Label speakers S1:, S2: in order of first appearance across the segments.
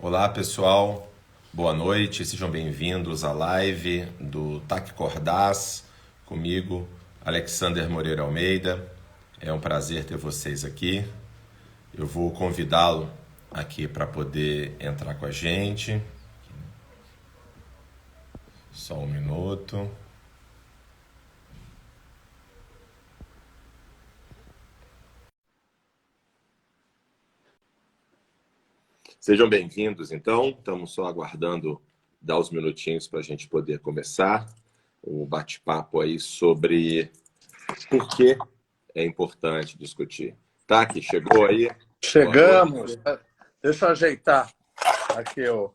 S1: Olá pessoal, boa noite, sejam bem-vindos à live do TAC Cordaz, comigo, Alexander Moreira Almeida. É um prazer ter vocês aqui. Eu vou convidá-lo aqui para poder entrar com a gente. Só um minuto. Sejam bem-vindos, então. Estamos só aguardando dar os minutinhos para a gente poder começar o bate-papo aí sobre por que é importante discutir. Tá, que chegou aí?
S2: Chegamos. Deixa eu ajeitar aqui o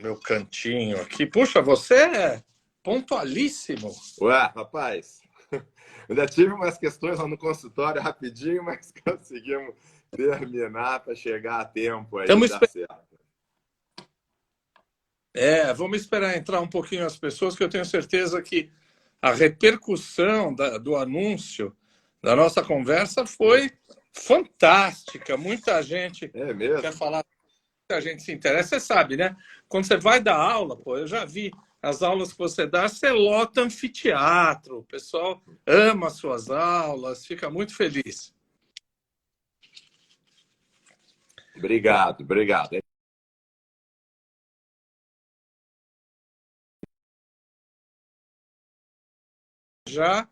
S2: meu cantinho aqui. Puxa, você é pontualíssimo.
S1: Ué, rapaz, ainda tive umas questões lá no consultório rapidinho, mas conseguimos terminar para chegar a tempo aí, dar certo.
S2: Vamos esperar entrar um pouquinho as pessoas, que eu tenho certeza que a repercussão do anúncio da nossa conversa foi fantástica. Muita gente quer falar, muita gente se interessa. Você sabe, né? Quando você vai dar aula, eu já vi as aulas que você dá, você lota anfiteatro, o pessoal ama as suas aulas, fica muito feliz.
S1: Obrigado.
S2: Já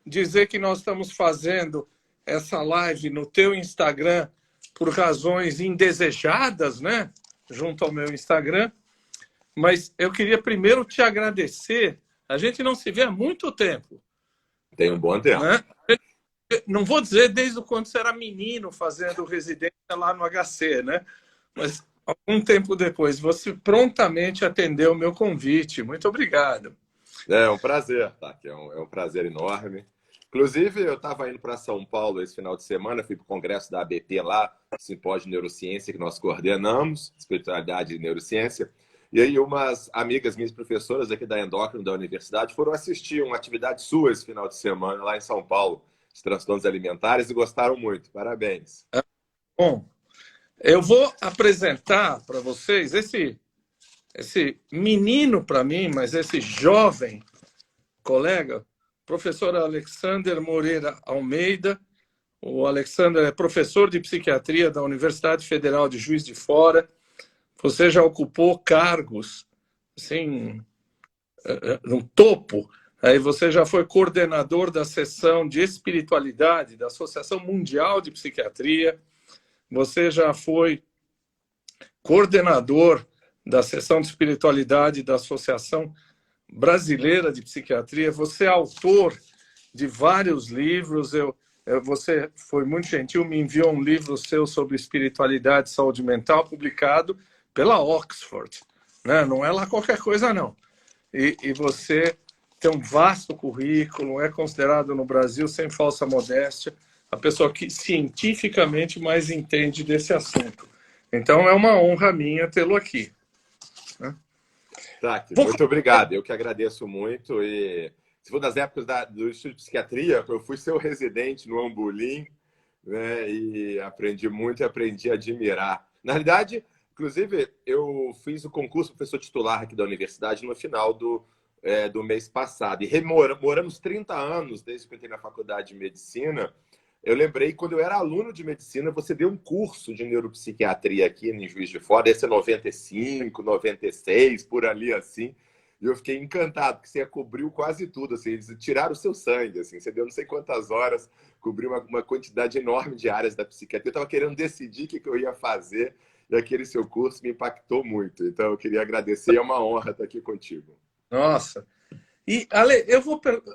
S2: dizer que nós estamos fazendo essa live no teu Instagram por razões indesejadas, né? Junto ao meu Instagram. Mas eu queria primeiro te agradecer. A gente não se vê há muito tempo.
S1: Tem um bom tempo.
S2: Né? Não vou dizer desde quando você era menino fazendo residência lá no HC, né? Mas algum tempo depois, você prontamente atendeu o meu convite. Muito obrigado.
S1: É um prazer, tá? É um prazer enorme. Inclusive, eu estava indo para São Paulo esse final de semana, fui para o congresso da ABP lá, simpósio de neurociência que nós coordenamos, espiritualidade e neurociência. E aí umas amigas minhas professoras aqui da endócrino da universidade foram assistir uma atividade sua esse final de semana lá em São Paulo, de transtornos alimentares, e gostaram muito. Parabéns.
S2: Bom, eu vou apresentar para vocês esse menino para mim, mas esse jovem colega, professor Alexander Moreira Almeida. O Alexander é professor de psiquiatria da Universidade Federal de Juiz de Fora. Você já ocupou cargos assim, no topo. Aí você já foi coordenador da seção de espiritualidade da Associação Mundial de Psiquiatria. Você já foi coordenador da seção de espiritualidade da Associação Brasileira de Psiquiatria. Você é autor de vários livros. Você foi muito gentil, me enviou um livro seu sobre espiritualidade e saúde mental, publicado pela Oxford. Né? Não é lá qualquer coisa, não. E você tem um vasto currículo, é considerado no Brasil, sem falsa modéstia, a pessoa que cientificamente mais entende desse assunto. Então, é uma honra minha tê-lo aqui.
S1: Tá, muito obrigado. Eu que agradeço muito. E se for das épocas do estudo de psiquiatria, eu fui seu residente no Ambulim, né, e aprendi muito e aprendi a admirar. Na realidade, inclusive, eu fiz o concurso professor titular aqui da universidade no final do mês passado. E moramos 30 anos desde que eu entrei na faculdade de medicina. Eu lembrei, quando eu era aluno de medicina, você deu um curso de neuropsiquiatria aqui em Juiz de Fora, esse é 95, 96, por ali assim. E eu fiquei encantado, porque você cobriu quase tudo, assim, eles tiraram o seu sangue, assim, você deu não sei quantas horas, cobriu uma quantidade enorme de áreas da psiquiatria. Eu estava querendo decidir o que eu ia fazer, e aquele seu curso me impactou muito. Então, eu queria agradecer, é uma honra estar aqui contigo.
S2: Nossa! E, Ale,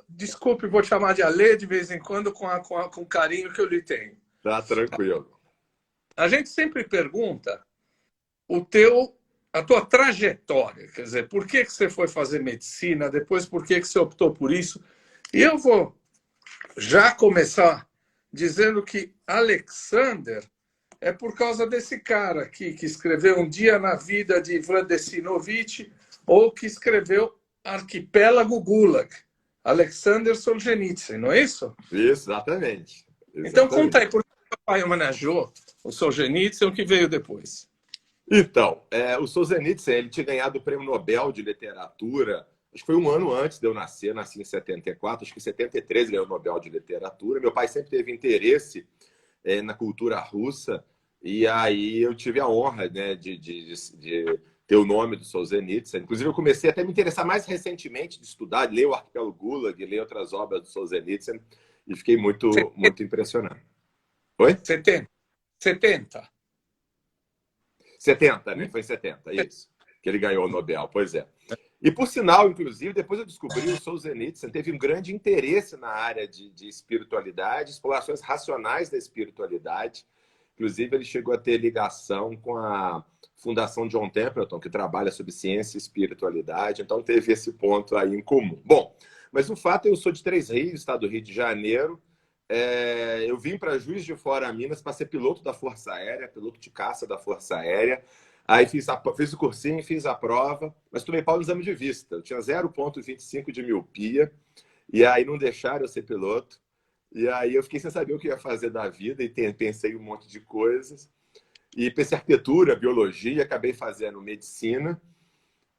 S2: desculpe, vou te chamar de Ale de vez em quando com o carinho que eu lhe tenho.
S1: Tá tranquilo.
S2: A gente sempre pergunta a tua trajetória, quer dizer, por que você foi fazer medicina, depois por que você optou por isso. E eu vou já começar dizendo que Alexander é por causa desse cara aqui, que escreveu Um Dia na Vida de Ivan Desinovich, ou que escreveu Arquipélago Gulag, Alexander Solzhenitsyn, não é isso?
S1: Isso, exatamente.
S2: Então conta aí, por que o papai homenageou o Solzhenitsyn, o que veio depois?
S1: Então, o Solzhenitsyn, ele tinha ganhado o Prêmio Nobel de Literatura, acho que foi um ano antes de eu nascer, nasci em 74, acho que em 73 ganhou o Nobel de Literatura. Meu pai sempre teve interesse na cultura russa, e aí eu tive a honra, né, de ter o nome do Solzhenitsyn. Inclusive, eu comecei até a me interessar mais recentemente de estudar, de ler o Arquipélago Gulag, ler outras obras do Solzhenitsyn, e fiquei muito impressionado. Oi?
S2: 70. 70.
S1: 70, né? Foi em 70, isso. Que ele ganhou o Nobel, pois é. E por sinal, inclusive, depois eu descobri o Solzhenitsyn teve um grande interesse na área de espiritualidade, explorações racionais da espiritualidade. Inclusive, ele chegou a ter ligação com a Fundação John Templeton, que trabalha sobre ciência e espiritualidade. Então, teve esse ponto aí em comum. Bom, mas o fato é que eu sou de Três Rios, estado do Rio de Janeiro. Eu vim para Juiz de Fora, Minas, para ser piloto da Força Aérea, piloto de caça da Força Aérea. Aí fiz o cursinho, fiz a prova, mas tomei pau no exame de vista. Eu tinha 0,25 de miopia, e aí não deixaram eu ser piloto. E aí eu fiquei sem saber o que ia fazer da vida, e pensei um monte de coisas. E pensei arquitetura, biologia, acabei fazendo medicina.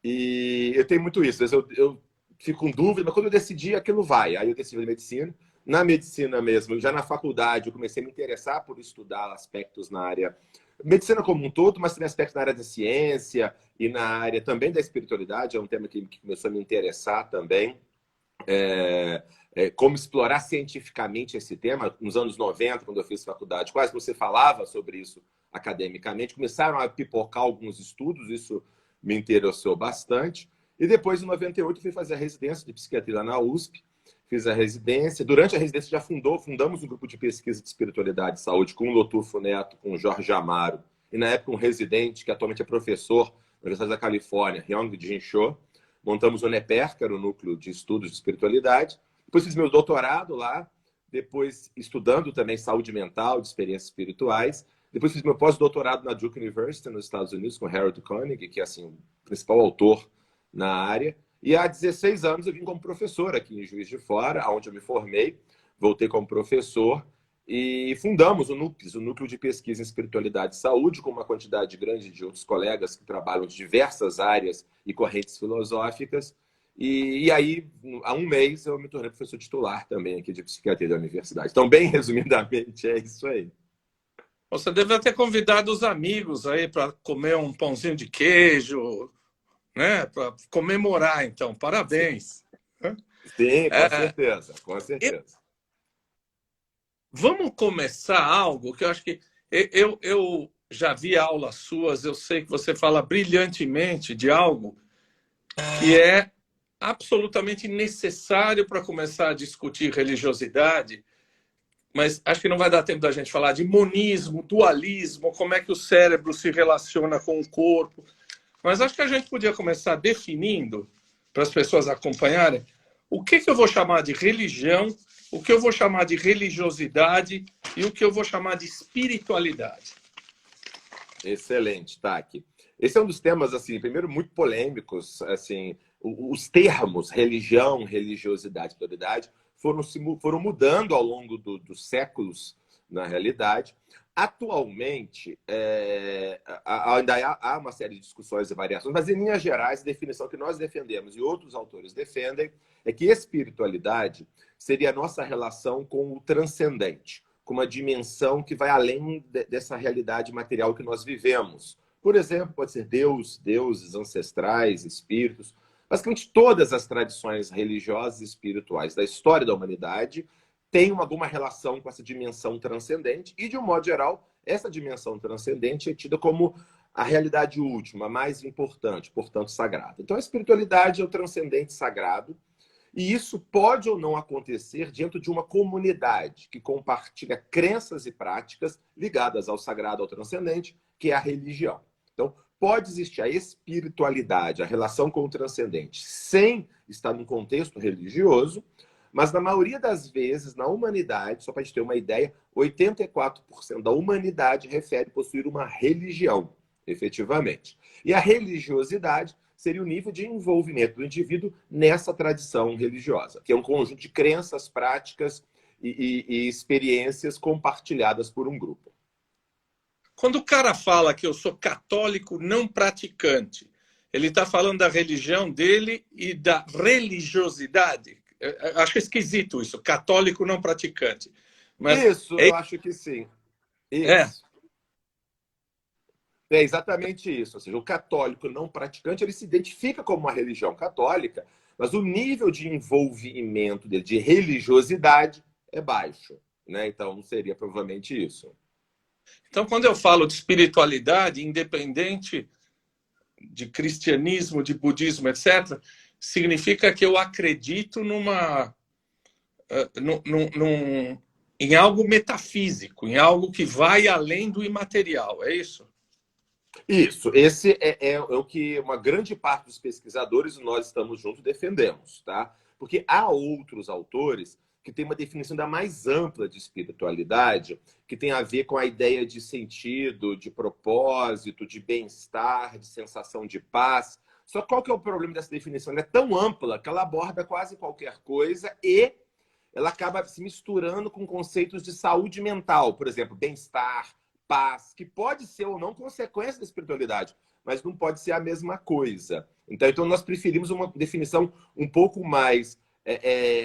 S1: E eu tenho muito isso. Eu fico com dúvida, mas quando eu decidi, aquilo vai. Aí eu decidi medicina. Na medicina mesmo, já na faculdade, eu comecei a me interessar por estudar aspectos na área medicina como um todo, mas também aspectos na área da ciência e na área também da espiritualidade. É um tema que começou a me interessar também. Como explorar cientificamente esse tema. Nos anos 90, quando eu fiz faculdade, quase você falava sobre isso academicamente. Começaram a pipocar alguns estudos, isso me interessou bastante. E depois, em 98, fui fazer a residência de psiquiatria lá na USP. Fiz a residência. Durante a residência, já fundamos um grupo de pesquisa de espiritualidade e saúde com o Lotufo Neto, com o Jorge Amaro, e na época um residente, que atualmente é professor na Universidade da Califórnia, Hyung Jin Cho. Montamos o NEPER, que era o Núcleo de Estudos de Espiritualidade. Depois fiz meu doutorado lá, depois estudando também saúde mental, de experiências espirituais. Depois fiz meu pós-doutorado na Duke University, nos Estados Unidos, com Harold Koenig, que é assim, o principal autor na área. E há 16 anos eu vim como professor aqui em Juiz de Fora, onde eu me formei, voltei como professor e fundamos o NUPES, o Núcleo de Pesquisa em Espiritualidade e Saúde, com uma quantidade grande de outros colegas que trabalham de diversas áreas e correntes filosóficas. E aí, há um mês, eu me tornei professor titular também aqui de psiquiatria da universidade. Então, bem resumidamente, é isso aí.
S2: Você deve ter convidado os amigos aí para comer um pãozinho de queijo, né? Para comemorar, então. Parabéns.
S1: Sim, com certeza, com certeza.
S2: Vamos começar algo que eu acho que... Eu já vi aulas suas, eu sei que você fala brilhantemente de algo que é absolutamente necessário para começar a discutir religiosidade, mas acho que não vai dar tempo da gente falar de monismo, dualismo, como é que o cérebro se relaciona com o corpo. Mas acho que a gente podia começar definindo, para as pessoas acompanharem, o que eu vou chamar de religião, o que eu vou chamar de religiosidade e o que eu vou chamar de espiritualidade.
S1: Excelente, Taki. Esse é um dos temas, assim, primeiro, muito polêmicos. Assim, os termos religião, religiosidade, espiritualidade foram mudando ao longo dos séculos, na realidade. Atualmente, ainda há uma série de discussões e variações, mas, em linhas gerais, a definição que nós defendemos e outros autores defendem é que espiritualidade seria a nossa relação com o transcendente, com uma dimensão que vai além dessa realidade material que nós vivemos. Por exemplo, pode ser Deus, deuses, ancestrais, espíritos. Basicamente, todas as tradições religiosas e espirituais da história da humanidade têm alguma relação com essa dimensão transcendente e, de um modo geral, essa dimensão transcendente é tida como a realidade última, a mais importante, portanto, sagrada. Então, a espiritualidade é o transcendente sagrado, e isso pode ou não acontecer dentro de uma comunidade que compartilha crenças e práticas ligadas ao sagrado, ao transcendente, que é a religião. Então, pode existir a espiritualidade, a relação com o transcendente, sem estar num contexto religioso, mas na maioria das vezes, na humanidade, só para a gente ter uma ideia, 84% da humanidade refere possuir uma religião, efetivamente. E a religiosidade seria o nível de envolvimento do indivíduo nessa tradição religiosa, que é um conjunto de crenças, práticas e experiências compartilhadas por um grupo.
S2: Quando o cara fala que eu sou católico não praticante, ele está falando da religião dele e da religiosidade. Eu acho esquisito isso, católico não praticante. Mas
S1: Isso, eu acho que sim.
S2: é,
S1: Isso. É exatamente isso. Ou seja, o católico não praticante, ele se identifica como uma religião católica, mas o nível de envolvimento dele, de religiosidade, é baixo. Né? Então, seria provavelmente isso.
S2: então, quando eu falo de espiritualidade, independente de cristianismo, de budismo, etc., significa que eu acredito em algo metafísico, em algo que vai além do imaterial, é isso?
S1: Isso, esse é o que uma grande parte dos pesquisadores, e nós estamos juntos, defendemos, tá? Porque há outros autores que têm uma definição ainda mais ampla de espiritualidade, que tem a ver com a ideia de sentido, de propósito, de bem-estar, de sensação de paz. Só qual que é o problema dessa definição? Ela é tão ampla que ela aborda quase qualquer coisa e ela acaba se misturando com conceitos de saúde mental, por exemplo, bem-estar, paz, que pode ser ou não consequência da espiritualidade, mas não pode ser a mesma coisa. Então nós preferimos uma definição um pouco mais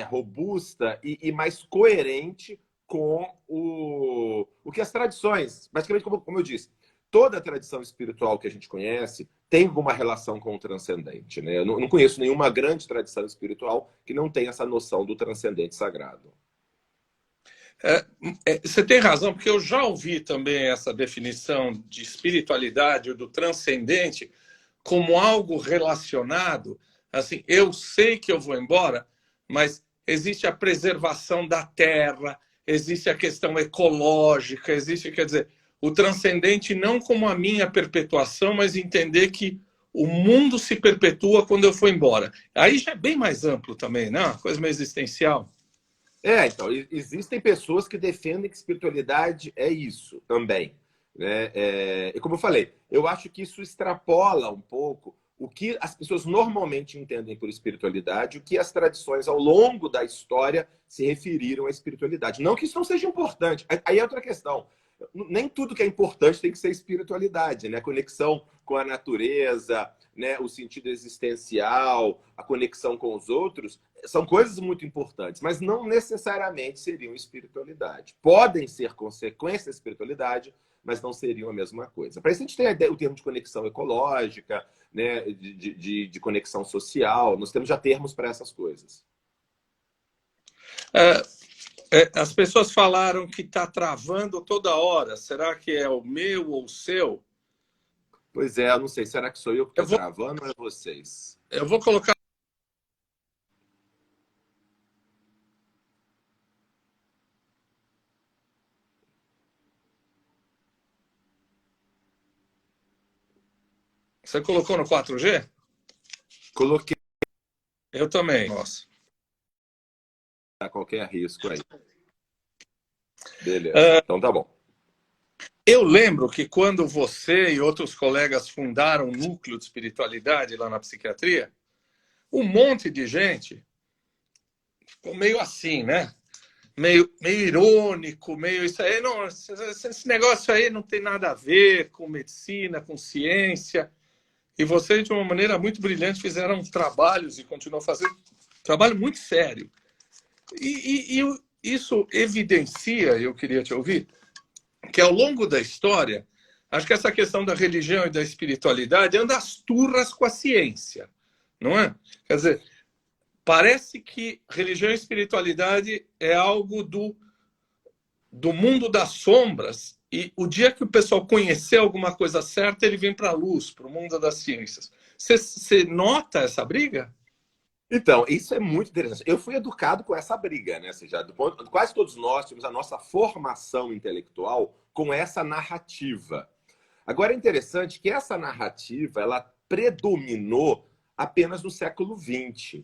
S1: robusta e mais coerente com o que as tradições, basicamente, como eu disse, toda a tradição espiritual que a gente conhece tem alguma relação com o transcendente. Né? Eu não conheço nenhuma grande tradição espiritual que não tenha essa noção do transcendente sagrado.
S2: Você tem razão, porque eu já ouvi também essa definição de espiritualidade ou do transcendente como algo relacionado, assim, eu sei que eu vou embora, mas existe a preservação da terra, existe a questão ecológica, existe, quer dizer, o transcendente não como a minha perpetuação, mas entender que o mundo se perpetua quando eu for embora. Aí já é bem mais amplo também, né? Uma coisa meio existencial.
S1: Então, existem pessoas que defendem que espiritualidade é isso também. Né? E como eu falei, eu acho que isso extrapola um pouco o que as pessoas normalmente entendem por espiritualidade, o que as tradições ao longo da história se referiram à espiritualidade. Não que isso não seja importante. Aí é outra questão. Nem tudo que é importante tem que ser espiritualidade, né? A conexão com a natureza, né? O sentido existencial, a conexão com os outros, são coisas muito importantes, mas não necessariamente seriam espiritualidade. Podem ser consequências da espiritualidade, mas não seriam a mesma coisa. Para isso a gente tem o termo de conexão ecológica, né? de conexão social, nós temos já termos para essas coisas.
S2: As pessoas falaram que está travando toda hora. Será que é o meu ou o seu?
S1: Pois é, eu não sei. Será que sou eu que estou travando ou é vocês?
S2: Eu vou colocar. Você colocou no 4G?
S1: Coloquei
S2: Eu também. Nossa.
S1: Qualquer risco aí. Beleza, então tá bom.
S2: Eu lembro que quando você e outros colegas fundaram o núcleo de espiritualidade lá na psiquiatria, um monte de gente ficou meio assim, né? Meio irônico, meio isso aí. Não, esse negócio aí não tem nada a ver com medicina, com ciência. E vocês, de uma maneira muito brilhante, fizeram trabalhos e continuam fazendo trabalho muito sério. E isso evidencia, eu queria te ouvir, que ao longo da história, acho que essa questão da religião e da espiritualidade anda às turras com a ciência, não é? Quer dizer, parece que religião e espiritualidade é algo do mundo das sombras, e o dia que o pessoal conhecer alguma coisa certa, ele vem para a luz, para o mundo das ciências. Você nota essa briga?
S1: Então, isso é muito interessante. Eu fui educado com essa briga, né? Ou seja, quase todos nós temos a nossa formação intelectual com essa narrativa. Agora, é interessante que essa narrativa ela predominou apenas no século XX.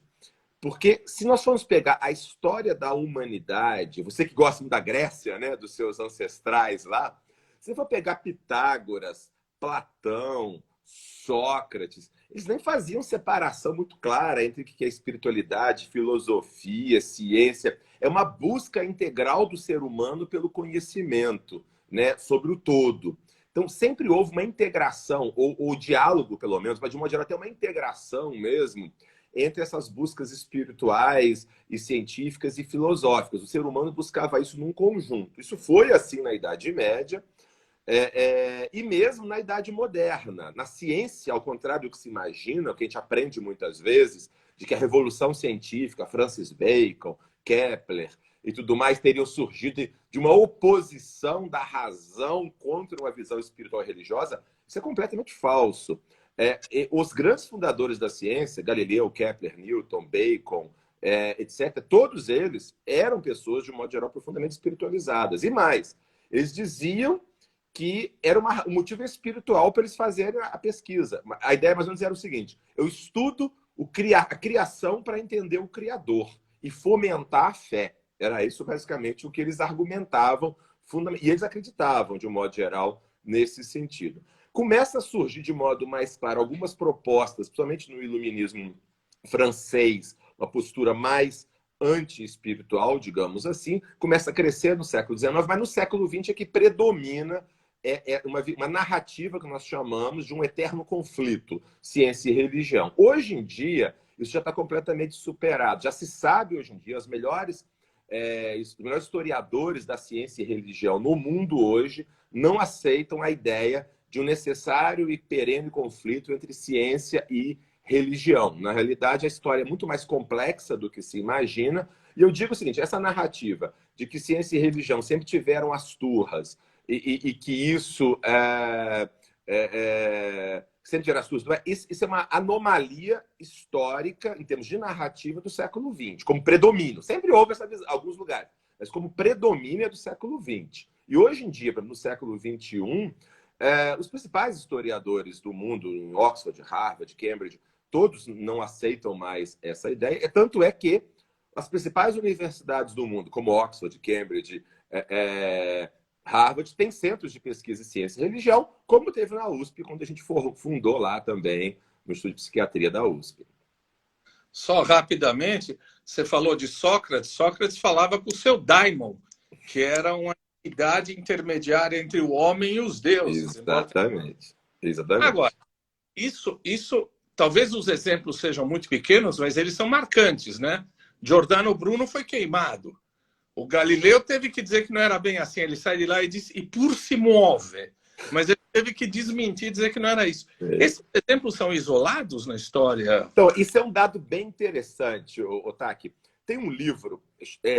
S1: Porque se nós formos pegar a história da humanidade, você que gosta muito da Grécia, né, dos seus ancestrais lá, você for pegar Pitágoras, Platão, Sócrates, eles nem faziam separação muito clara entre o que é espiritualidade, filosofia, ciência. É uma busca integral do ser humano pelo conhecimento, né, sobre o todo. Então, sempre houve uma integração, ou diálogo, pelo menos, mas de modo geral até uma integração mesmo, entre essas buscas espirituais e científicas e filosóficas. O ser humano buscava isso num conjunto. Isso foi assim na Idade Média, e mesmo na Idade Moderna. Na ciência, ao contrário do que se imagina, o que a gente aprende muitas vezes, de que a revolução científica, Francis Bacon, Kepler e tudo mais, teriam surgido de uma oposição da razão contra uma visão espiritual e religiosa, isso é completamente falso. Os grandes fundadores da ciência, Galileu, Kepler, Newton, Bacon, etc., todos eles eram pessoas, de um modo geral, profundamente espiritualizadas. E mais, eles diziam que era um motivo espiritual para eles fazerem a pesquisa. A ideia, mais ou menos, era o seguinte: eu estudo a criação para entender o Criador e fomentar a fé. Era isso, basicamente, o que eles argumentavam, e eles acreditavam, de um modo geral, nesse sentido. Começa a surgir, de modo mais claro, algumas propostas, principalmente no iluminismo francês, uma postura mais anti-espiritual, digamos assim, começa a crescer no século XIX, mas no século XX é que predomina uma narrativa que nós chamamos de um eterno conflito, ciência e religião. Hoje em dia, isso já está completamente superado. Já se sabe hoje em dia, os melhores historiadores da ciência e religião no mundo hoje não aceitam a ideia de um necessário e perene conflito entre ciência e religião. Na realidade, a história é muito mais complexa do que se imagina. E eu digo o seguinte: essa narrativa de que ciência e religião sempre tiveram as turras e que isso sempre tiveram as turras, isso é uma anomalia histórica em termos de narrativa do século XX, como predomínio. Sempre houve essa visão, em alguns lugares, mas como predomínio é do século XX. E hoje em dia, no século XXI, os principais historiadores do mundo, em Oxford, Harvard, Cambridge, todos não aceitam mais essa ideia. Tanto é que as principais universidades do mundo, como Oxford, Cambridge, Harvard, têm centros de pesquisa em ciência e religião, como teve na USP, quando a gente fundou lá também, no Instituto de Psiquiatria da USP.
S2: Só rapidamente, você falou de Sócrates. Sócrates falava com o seu daimon, que era uma idade intermediária entre o homem e os deuses.
S1: Exatamente. Exatamente.
S2: Agora, isso, talvez os exemplos sejam muito pequenos, mas eles são marcantes, né? Giordano Bruno foi queimado. O Galileu teve que dizer que não era bem assim. Ele sai de lá e diz, e por se move. Mas ele teve que desmentir, dizer que não era isso. Esses exemplos são isolados na história?
S1: Então, isso é um dado bem interessante, Otaki. Tem um livro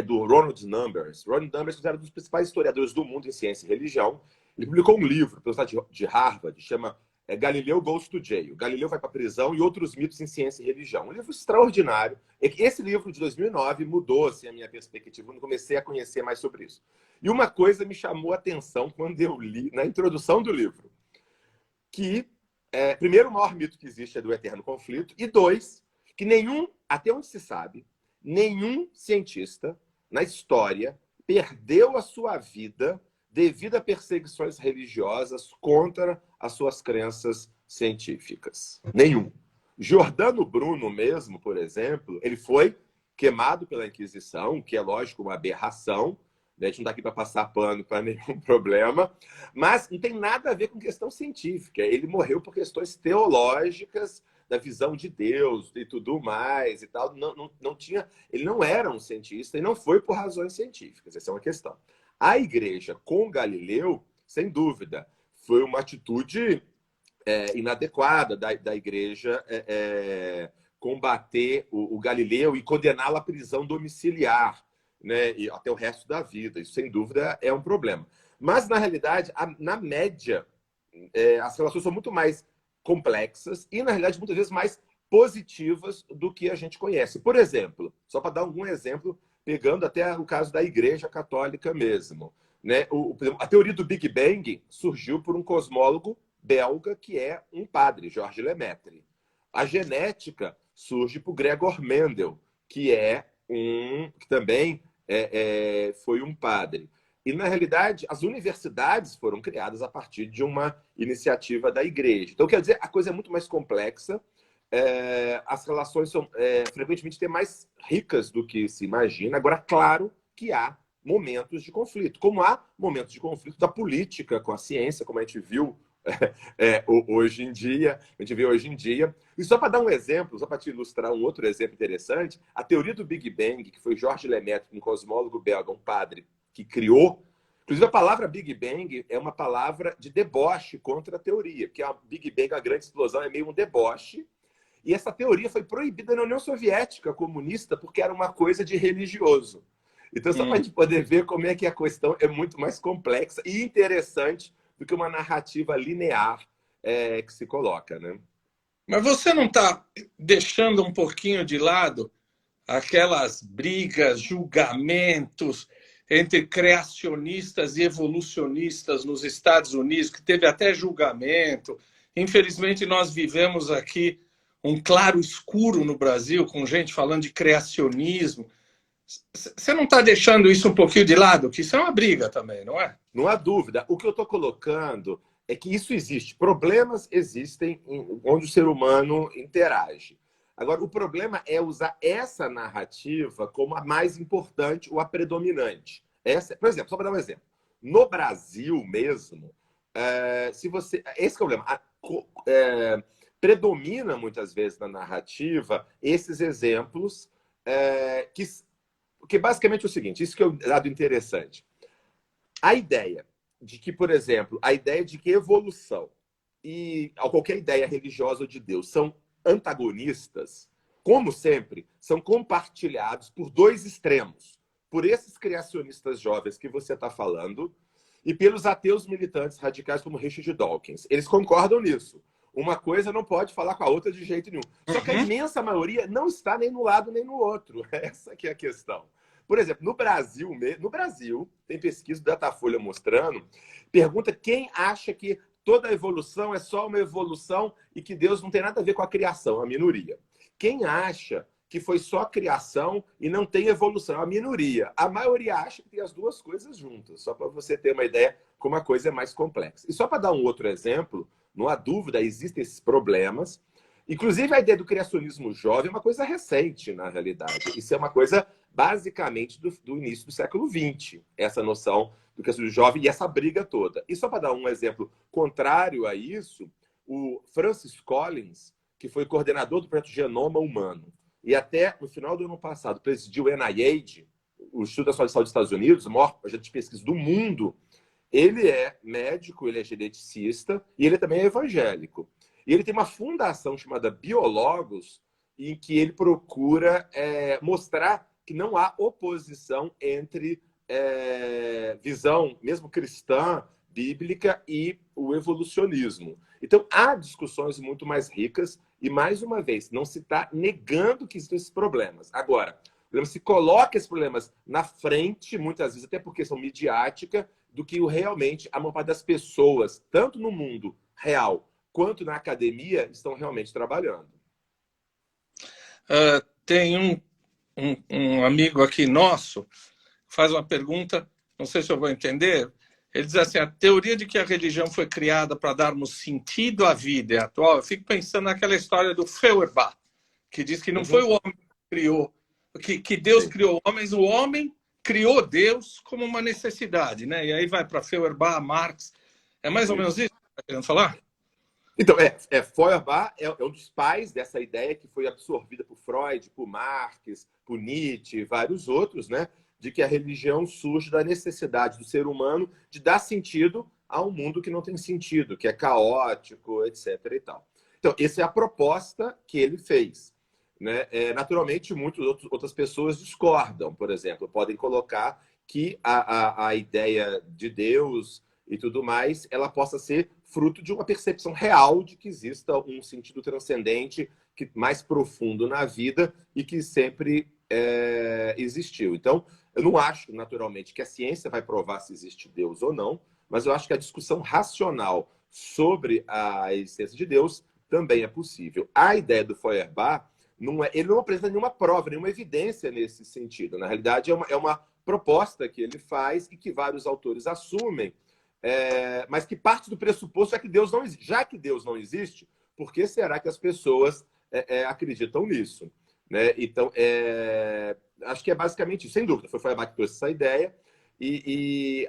S1: do Ronald Numbers. Ronald Numbers era um dos principais historiadores do mundo em ciência e religião. Ele publicou um livro pela Universidade de Harvard, chama Galileu Goes to Jail. Galileu vai para a prisão e outros mitos em ciência e religião. Um livro extraordinário. Esse livro de 2009 mudou assim, a minha perspectiva, quando comecei a conhecer mais sobre isso. E uma coisa me chamou a atenção quando eu li, na introdução do livro, que, primeiro, o maior mito que existe é do eterno conflito, e dois, que até onde se sabe, nenhum cientista na história perdeu a sua vida devido a perseguições religiosas contra as suas crenças científicas. Nenhum. Giordano Bruno mesmo, por exemplo, ele foi queimado pela Inquisição, que é, lógico, uma aberração. A gente não está aqui para passar pano para nenhum problema, mas não tem nada a ver com questão científica. Ele morreu por questões teológicas, da visão de Deus e tudo mais e tal. Ele não era um cientista e não foi por razões científicas. Essa é uma questão. A igreja com Galileu, sem dúvida, foi uma atitude inadequada da igreja combater o Galileu e condená-lo à prisão domiciliar, né, e até o resto da vida. Isso, sem dúvida, é um problema. Mas, na realidade, na média, as relações são muito mais complexas e, na realidade, muitas vezes mais positivas do que a gente conhece. Por exemplo, só para dar algum exemplo, pegando até o caso da Igreja Católica mesmo, né? A teoria do Big Bang surgiu por um cosmólogo belga que é um padre, Georges Lemaitre. A genética surge por Gregor Mendel, que também foi um padre. E, na realidade, as universidades foram criadas a partir de uma iniciativa da igreja. Então, quer dizer, a coisa é muito mais complexa. As relações são frequentemente até mais ricas do que se imagina. Agora, claro que há momentos de conflito, como há momentos de conflito da política com a ciência, como a gente viu hoje em dia, E só para dar um exemplo, só para te ilustrar um outro exemplo interessante, a teoria do Big Bang, que foi Georges Lemaitre, um cosmólogo belga, um padre, que criou. Inclusive, a palavra Big Bang é uma palavra de deboche contra a teoria, porque a Big Bang, a grande explosão, é meio um deboche. E essa teoria foi proibida na União Soviética comunista porque era uma coisa de religioso. Então, só para a gente poder ver como é que a questão é muito mais complexa e interessante do que uma narrativa linear que se coloca, né?
S2: Mas você não está deixando um pouquinho de lado aquelas brigas, julgamentos entre criacionistas e evolucionistas nos Estados Unidos, que teve até julgamento. Infelizmente, nós vivemos aqui um claro escuro no Brasil, com gente falando de criacionismo. Você não está deixando isso um pouquinho de lado? Que isso é uma briga também, não é?
S1: Não há dúvida. O que eu estou colocando é que isso existe. Problemas existem onde o ser humano interage. Agora, o problema é usar essa narrativa como a mais importante ou a predominante. Por exemplo, só para dar um exemplo. No Brasil mesmo, esse problema predomina muitas vezes na narrativa esses exemplos que basicamente é o seguinte, isso que é um dado interessante. A ideia de que, por exemplo, a ideia de que evolução e qualquer ideia religiosa ou de Deus são antagonistas, como sempre, são compartilhados por dois extremos. Por esses criacionistas jovens que você está falando e pelos ateus militantes radicais como Richard Dawkins. Eles concordam nisso. Uma coisa não pode falar com a outra de jeito nenhum. Só que a imensa maioria não está nem no lado nem no outro. Essa que é a questão. Por exemplo, no Brasil tem pesquisa do Datafolha mostrando, pergunta quem acha que toda evolução é só uma evolução e que Deus não tem nada a ver com a criação, a minoria. Quem acha que foi só criação e não tem evolução, a minoria. A maioria acha que tem as duas coisas juntas, só para você ter uma ideia como a coisa é mais complexa. E só para dar um outro exemplo, não há dúvida, existem esses problemas. Inclusive, a ideia do criacionismo jovem é uma coisa recente, na realidade. Isso é uma coisa, basicamente, do início do século XX, essa noção do criacionismo jovem e essa briga toda. E só para dar um exemplo contrário a isso, o Francis Collins, que foi coordenador do projeto Genoma Humano, e até no final do ano passado presidiu o NIH, o Instituto Nacional de Saúde dos Estados Unidos, o maior projeto de pesquisa do mundo. Ele é médico, ele é geneticista e ele também é evangélico. E ele tem uma fundação chamada Biologos, em que ele procura mostrar que não há oposição entre visão, mesmo cristã, bíblica, e o evolucionismo. Então, há discussões muito mais ricas e, mais uma vez, não se está negando que existem esses problemas. Agora, se coloca esses problemas na frente, muitas vezes, até porque são midiática, do que realmente a maior parte das pessoas, tanto no mundo real quanto na academia, estão realmente trabalhando.
S2: Tem um amigo aqui nosso que faz uma pergunta, não sei se eu vou entender. Ele diz assim, a teoria de que a religião foi criada para darmos sentido à vida é atual. Eu fico pensando naquela história do Feuerbach, que diz que não foi o homem que criou, que Deus criou homens, o homem criou Deus como uma necessidade, né? E aí vai para Feuerbach, Marx. É mais ou menos isso que você está querendo falar?
S1: Então, Feuerbach é um dos pais dessa ideia que foi absorvida por Freud, por Marx, por Nietzsche e vários outros, né? De que a religião surge da necessidade do ser humano de dar sentido a um mundo que não tem sentido, que é caótico, etc. e tal. Então, essa é a proposta que ele fez. Né? Naturalmente, muitas outras pessoas discordam, por exemplo, podem colocar que a ideia de Deus e tudo mais, ela possa ser fruto de uma percepção real de que exista um sentido transcendente mais profundo na vida e que sempre existiu. Então, eu não acho, naturalmente, que a ciência vai provar se existe Deus ou não, mas eu acho que a discussão racional sobre a existência de Deus também é possível. A ideia do Feuerbach, ele não apresenta nenhuma prova, nenhuma evidência nesse sentido. Na realidade, é uma proposta que ele faz e que vários autores assumem, mas que parte do pressuposto já que Deus não existe. Já que Deus não existe, por que será que as pessoas acreditam nisso? Né? Então, acho que é basicamente isso. Sem dúvida, foi Feuerbach que trouxe essa ideia.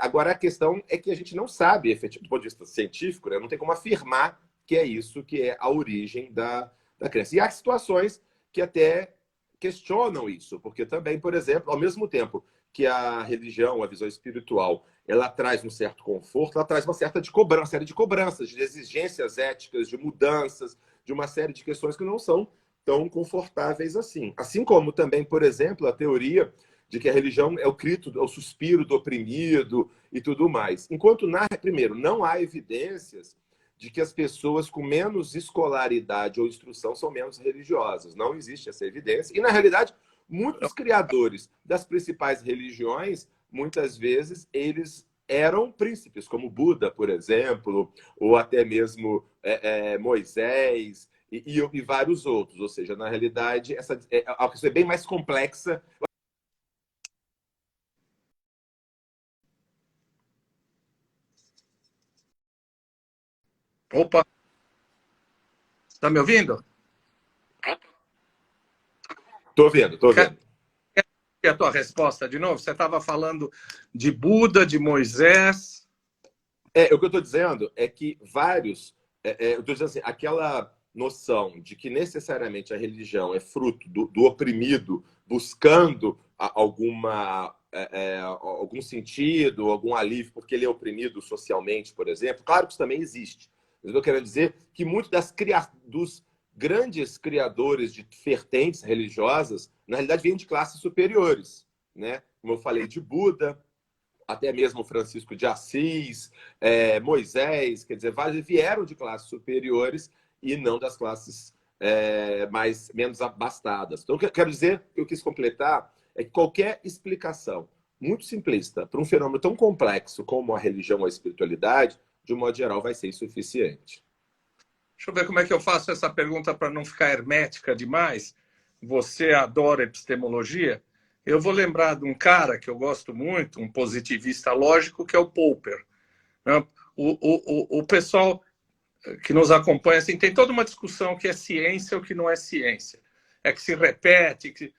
S1: Agora a questão é que a gente não sabe, efetivamente, do ponto de vista científico, né? Não tem como afirmar que é isso que é a origem da crença. E há situações que até questionam isso, porque também, por exemplo, ao mesmo tempo que a religião, a visão espiritual, ela traz um certo conforto, ela traz uma certa série de cobranças, de exigências éticas, de mudanças, de uma série de questões que não são tão confortáveis assim. Assim como também, por exemplo, a teoria de que a religião é o grito, é o suspiro do oprimido e tudo mais. Enquanto, primeiro, não há evidências de que as pessoas com menos escolaridade ou instrução são menos religiosas. Não existe essa evidência. E, na realidade, muitos criadores das principais religiões, muitas vezes, eles eram príncipes, como Buda, por exemplo, ou até mesmo Moisés e vários outros. Ou seja, na realidade, a questão é bem mais complexa.
S2: Opa, tá me ouvindo?
S1: Estou vendo, estou vendo.
S2: Quer a tua resposta de novo? Você estava falando de Buda, de Moisés.
S1: O que eu estou dizendo é que vários. Eu estou dizendo assim, aquela noção de que necessariamente a religião é fruto do oprimido buscando algum sentido, algum alívio, porque ele é oprimido socialmente, por exemplo. Claro que isso também existe. Mas eu quero dizer que muitos dos grandes criadores de vertentes religiosas, na realidade, vêm de classes superiores. Né? Como eu falei de Buda, até mesmo Francisco de Assis, Moisés, quer dizer, vários vieram de classes superiores e não das classes menos abastadas. Então, o que eu quero dizer, que eu quis completar, é que qualquer explicação muito simplista para um fenômeno tão complexo como a religião ou a espiritualidade, de um modo geral, vai ser insuficiente.
S2: Deixa eu ver como é que eu faço essa pergunta para não ficar hermética demais. Você adora epistemologia? Eu vou lembrar de um cara que eu gosto muito, um positivista lógico, que é o Popper. O pessoal que nos acompanha assim, tem toda uma discussão que é ciência ou que não é ciência. É que se repete.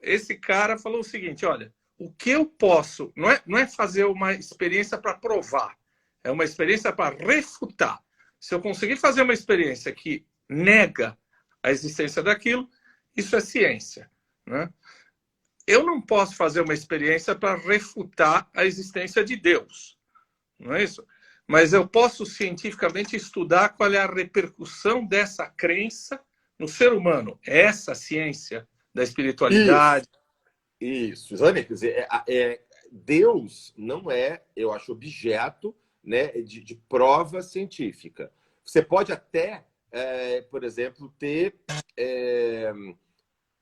S2: Esse cara falou o seguinte, olha, o que eu posso... Não é fazer uma experiência para provar, é uma experiência para refutar. Se eu conseguir fazer uma experiência que nega a existência daquilo, isso é ciência. Né? Eu não posso fazer uma experiência para refutar a existência de Deus. Não é isso? Mas eu posso cientificamente estudar qual é a repercussão dessa crença no ser humano. Essa ciência da espiritualidade.
S1: Isso. Exatamente. Quer dizer, Deus não é, eu acho, objeto, né, de prova científica. Você pode até, por exemplo, ter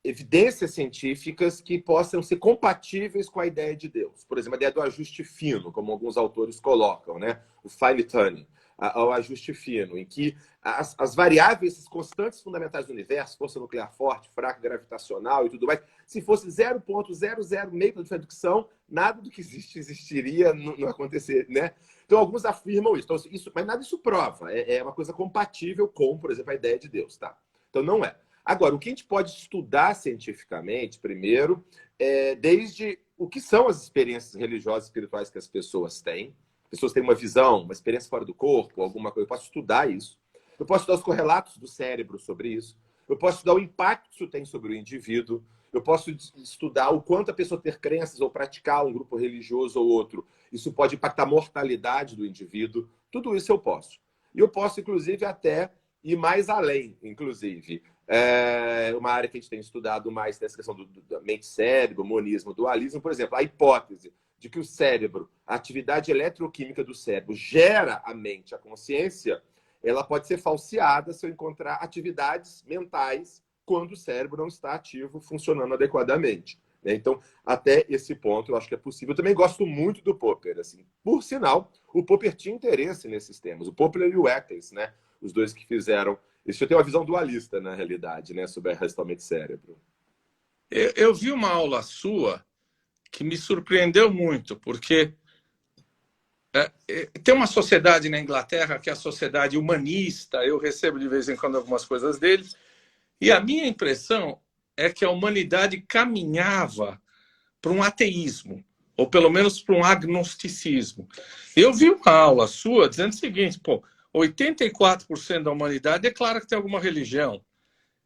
S1: evidências científicas que possam ser compatíveis com a ideia de Deus. Por exemplo, a ideia do ajuste fino, como alguns autores colocam, né? O fine tuning, o ajuste fino, em que as variáveis, as constantes fundamentais do universo, força nuclear forte, fraca, gravitacional e tudo mais, se fosse 0,00 meio de redução, nada do que existiria, não acontecer, né? Então, alguns afirmam isso. Então, mas nada disso prova. É uma coisa compatível com, por exemplo, a ideia de Deus, tá? Então, não é. Agora, o que a gente pode estudar cientificamente, primeiro, desde o que são as experiências religiosas e espirituais que as pessoas têm. As pessoas têm uma visão, uma experiência fora do corpo, alguma coisa. Eu posso estudar isso. Eu posso estudar os correlatos do cérebro sobre isso. Eu posso estudar o impacto que isso tem sobre o indivíduo. Eu posso estudar o quanto a pessoa ter crenças ou praticar um grupo religioso ou outro. Isso pode impactar a mortalidade do indivíduo. Tudo isso eu posso. E eu posso, inclusive, até ir mais além, inclusive. Uma área que a gente tem estudado mais nessa questão da mente-cérebro, monismo, dualismo, por exemplo, a hipótese de que o cérebro, a atividade eletroquímica do cérebro gera a mente, a consciência, ela pode ser falseada se eu encontrar atividades mentais quando o cérebro não está ativo, funcionando adequadamente. Então, até esse ponto, eu acho que é possível. Eu também gosto muito do Popper. Assim. Por sinal, o Popper tinha interesse nesses temas. O Popper e o Eccles, né? Os dois que fizeram... Isso tem uma visão dualista, na realidade, né? Sobre a gestão mente-cérebro.
S2: Eu vi uma aula sua que me surpreendeu muito, porque tem uma sociedade na Inglaterra que é a sociedade humanista, eu recebo de vez em quando algumas coisas deles, e a minha impressão é que a humanidade caminhava para um ateísmo, ou pelo menos para um agnosticismo. Eu vi uma aula sua dizendo o seguinte, pô, 84% da humanidade declara que tem alguma religião.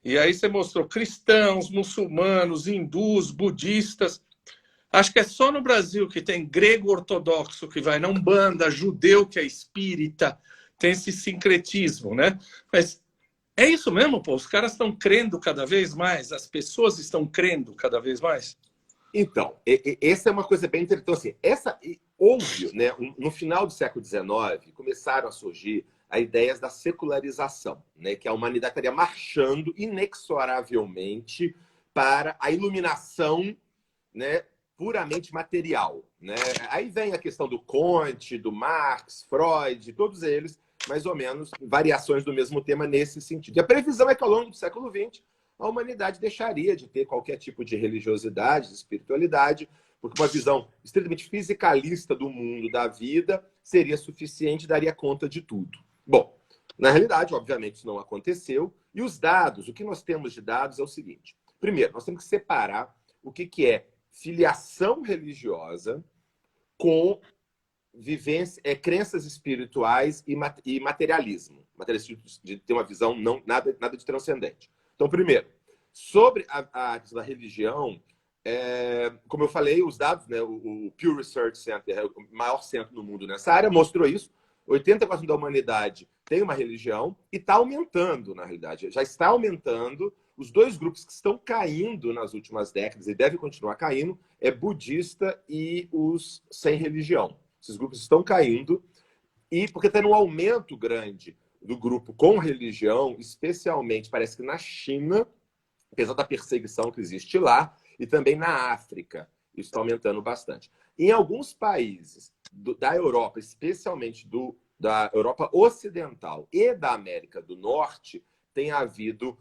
S2: E aí você mostrou cristãos, muçulmanos, hindus, budistas. Acho que é só no Brasil que tem grego ortodoxo que vai na Umbanda, judeu que é espírita, tem esse sincretismo, né? Mas é isso mesmo, pô? Os caras estão crendo cada vez mais? As pessoas estão crendo cada vez mais?
S1: Então, essa é uma coisa bem interessante. Então, assim, houve, né, no final do século XIX, começaram a surgir as ideias da secularização, né, que a humanidade estaria marchando inexoravelmente para a iluminação, né, puramente material, né? Aí vem a questão do Comte, do Marx, Freud, todos eles, mais ou menos, variações do mesmo tema nesse sentido. E a previsão é que ao longo do século XX, a humanidade deixaria de ter qualquer tipo de religiosidade, de espiritualidade, porque uma visão estritamente fisicalista do mundo, da vida, seria suficiente e daria conta de tudo. Bom, na realidade, obviamente, isso não aconteceu. E os dados, o que nós temos de dados é o seguinte. Primeiro, nós temos que separar o que é filiação religiosa com crenças espirituais e materialismo. Materialismo de ter uma visão nada de transcendente. Então, primeiro, sobre a questão da religião, como eu falei, os dados, né, o Pew Research Center, o maior centro no mundo nessa área, mostrou isso. 80% da humanidade tem uma religião e está aumentando, na realidade. Já está aumentando. Os dois grupos que estão caindo nas últimas décadas e devem continuar caindo é budista e os sem religião. Esses grupos estão caindo e porque tem um aumento grande do grupo com religião, especialmente, parece que na China, apesar da perseguição que existe lá, e também na África. Isso está aumentando bastante. Em alguns países da Europa, especialmente da Europa Ocidental e da América do Norte, tem havido